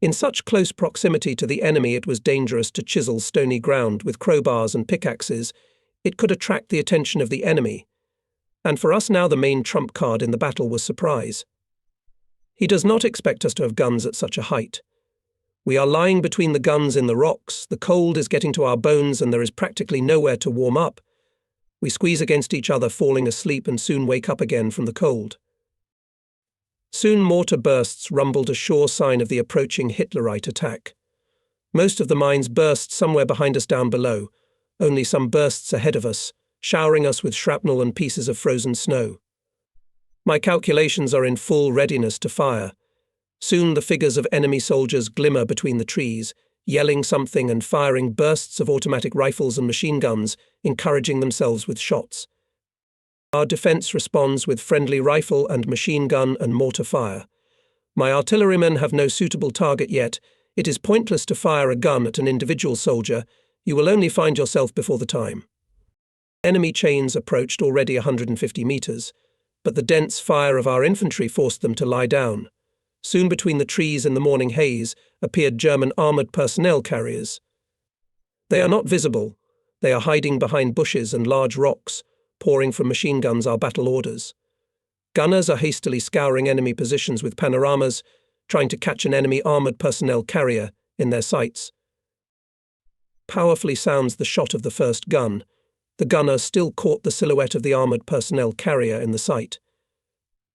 In such close proximity to the enemy it was dangerous to chisel stony ground with crowbars and pickaxes. It could attract the attention of the enemy, and for us now the main trump card in the battle was surprise. He does not expect us to have guns at such a height. We are lying between the guns in the rocks, the cold is getting to our bones and there is practically nowhere to warm up. We squeeze against each other, falling asleep, and soon wake up again from the cold. Soon mortar bursts rumbled a sure sign of the approaching Hitlerite attack. Most of the mines burst somewhere behind us down below, only some bursts ahead of us, showering us with shrapnel and pieces of frozen snow. My calculations are in full readiness to fire. Soon the figures of enemy soldiers glimmer between the trees, yelling something and firing bursts of automatic rifles and machine guns, encouraging themselves with shots. Our defense responds with friendly rifle and machine gun and mortar fire. My artillerymen have no suitable target yet. It is pointless to fire a gun at an individual soldier. You will only find yourself before the time. Enemy chains approached already 150 meters, but the dense fire of our infantry forced them to lie down. Soon between the trees in the morning haze appeared German armoured personnel carriers. They are not visible. They are hiding behind bushes and large rocks, pouring from machine guns our battle orders. Gunners are hastily scouring enemy positions with panoramas, trying to catch an enemy armoured personnel carrier in their sights. Powerfully sounds the shot of the first gun. The gunner still caught the silhouette of the armoured personnel carrier in the sight.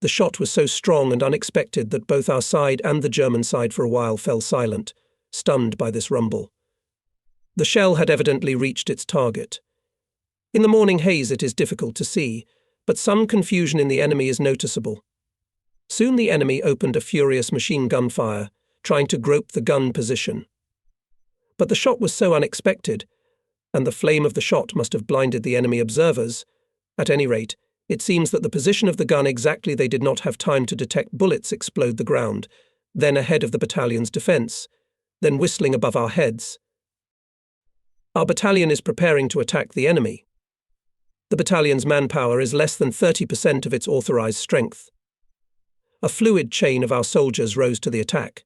The shot was so strong and unexpected that both our side and the German side for a while fell silent, stunned by this rumble. The shell had evidently reached its target. In the morning haze it is difficult to see, but some confusion in the enemy is noticeable. Soon the enemy opened a furious machine gun fire, trying to grope the gun position. But the shot was so unexpected, and the flame of the shot must have blinded the enemy observers. At any rate, it seems that the position of the gun exactly they did not have time to detect bullets explode the ground, then ahead of the battalion's defence, then whistling above our heads. Our battalion is preparing to attack the enemy. The battalion's manpower is less than 30% of its authorised strength. A fluid chain of our soldiers rose to the attack.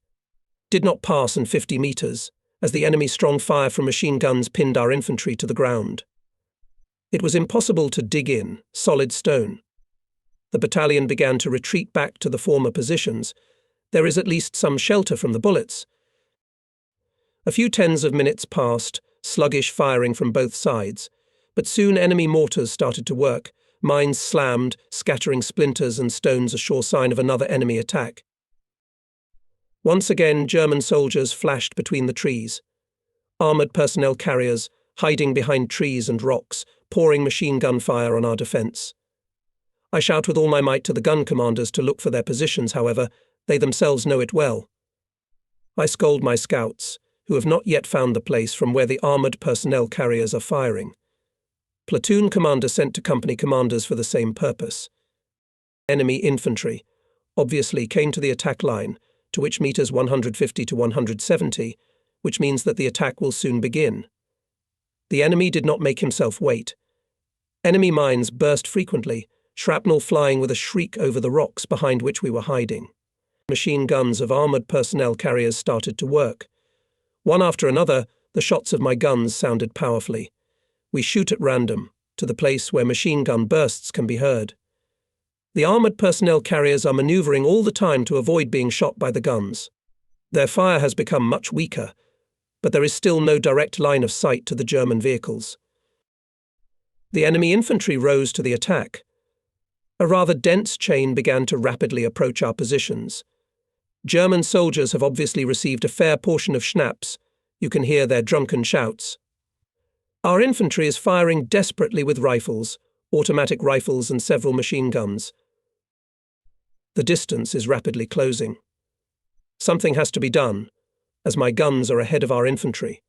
Did not pass in 50 metres, as the enemy's strong fire from machine guns pinned our infantry to the ground. It was impossible to dig in, solid stone. The battalion began to retreat back to the former positions. There is at least some shelter from the bullets. A few tens of minutes passed, sluggish firing from both sides, but soon enemy mortars started to work, mines slammed, scattering splinters and stones, a sure sign of another enemy attack. Once again, German soldiers flashed between the trees. Armoured personnel carriers, hiding behind trees and rocks, pouring machine gun fire on our defence. I shout with all my might to the gun commanders to look for their positions, however, they themselves know it well. I scold my scouts, who have not yet found the place from where the armoured personnel carriers are firing. Platoon commander sent to company commanders for the same purpose. Enemy infantry obviously came to the attack line, to which meters 150 to 170, which means that the attack will soon begin. The enemy did not make himself wait. Enemy mines burst frequently, shrapnel flying with a shriek over the rocks behind which we were hiding. Machine guns of armoured personnel carriers started to work. One after another, the shots of my guns sounded powerfully. We shoot at random, to the place where machine gun bursts can be heard. The armoured personnel carriers are manoeuvring all the time to avoid being shot by the guns. Their fire has become much weaker, but there is still no direct line of sight to the German vehicles. The enemy infantry rose to the attack. A rather dense chain began to rapidly approach our positions. German soldiers have obviously received a fair portion of schnapps. You can hear their drunken shouts. Our infantry is firing desperately with rifles, automatic rifles and several machine guns. The distance is rapidly closing. Something has to be done, as my guns are ahead of our infantry.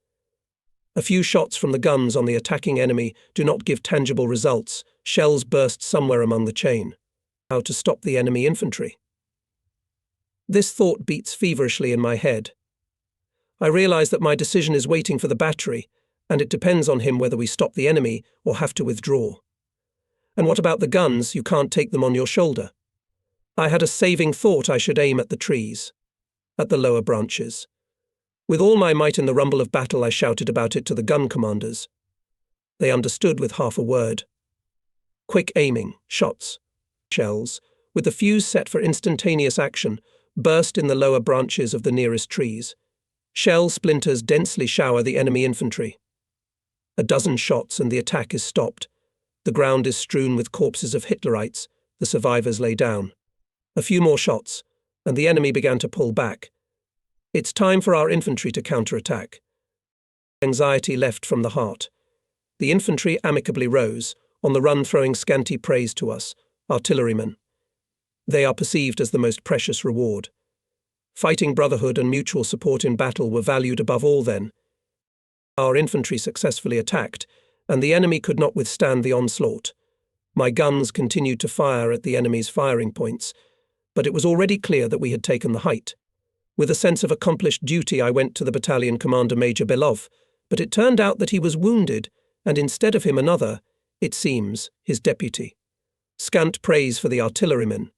A few shots from the guns on the attacking enemy do not give tangible results. Shells burst somewhere among the chain. How to stop the enemy infantry? This thought beats feverishly in my head. I realize that my decision is waiting for the battery, and it depends on him whether we stop the enemy or have to withdraw. And what about the guns? You can't take them on your shoulder. I had a saving thought I should aim at the trees, at the lower branches. With all my might in the rumble of battle, I shouted about it to the gun commanders. They understood with half a word. Quick aiming, shots, shells, with the fuse set for instantaneous action, burst in the lower branches of the nearest trees. Shell splinters densely shower the enemy infantry. A dozen shots and the attack is stopped. The ground is strewn with corpses of Hitlerites. The survivors lay down. A few more shots, and the enemy began to pull back. It's time for our infantry to counterattack. Anxiety left from the heart. The infantry amicably rose, on the run throwing scanty praise to us, artillerymen. They are perceived as the most precious reward. Fighting brotherhood and mutual support in battle were valued above all then. Our infantry successfully attacked, and the enemy could not withstand the onslaught. My guns continued to fire at the enemy's firing points, but it was already clear that we had taken the height. With a sense of accomplished duty, I went to the battalion commander, Major Belov, but it turned out that he was wounded, and instead of him another, it seems, his deputy. Scant praise for the artillerymen,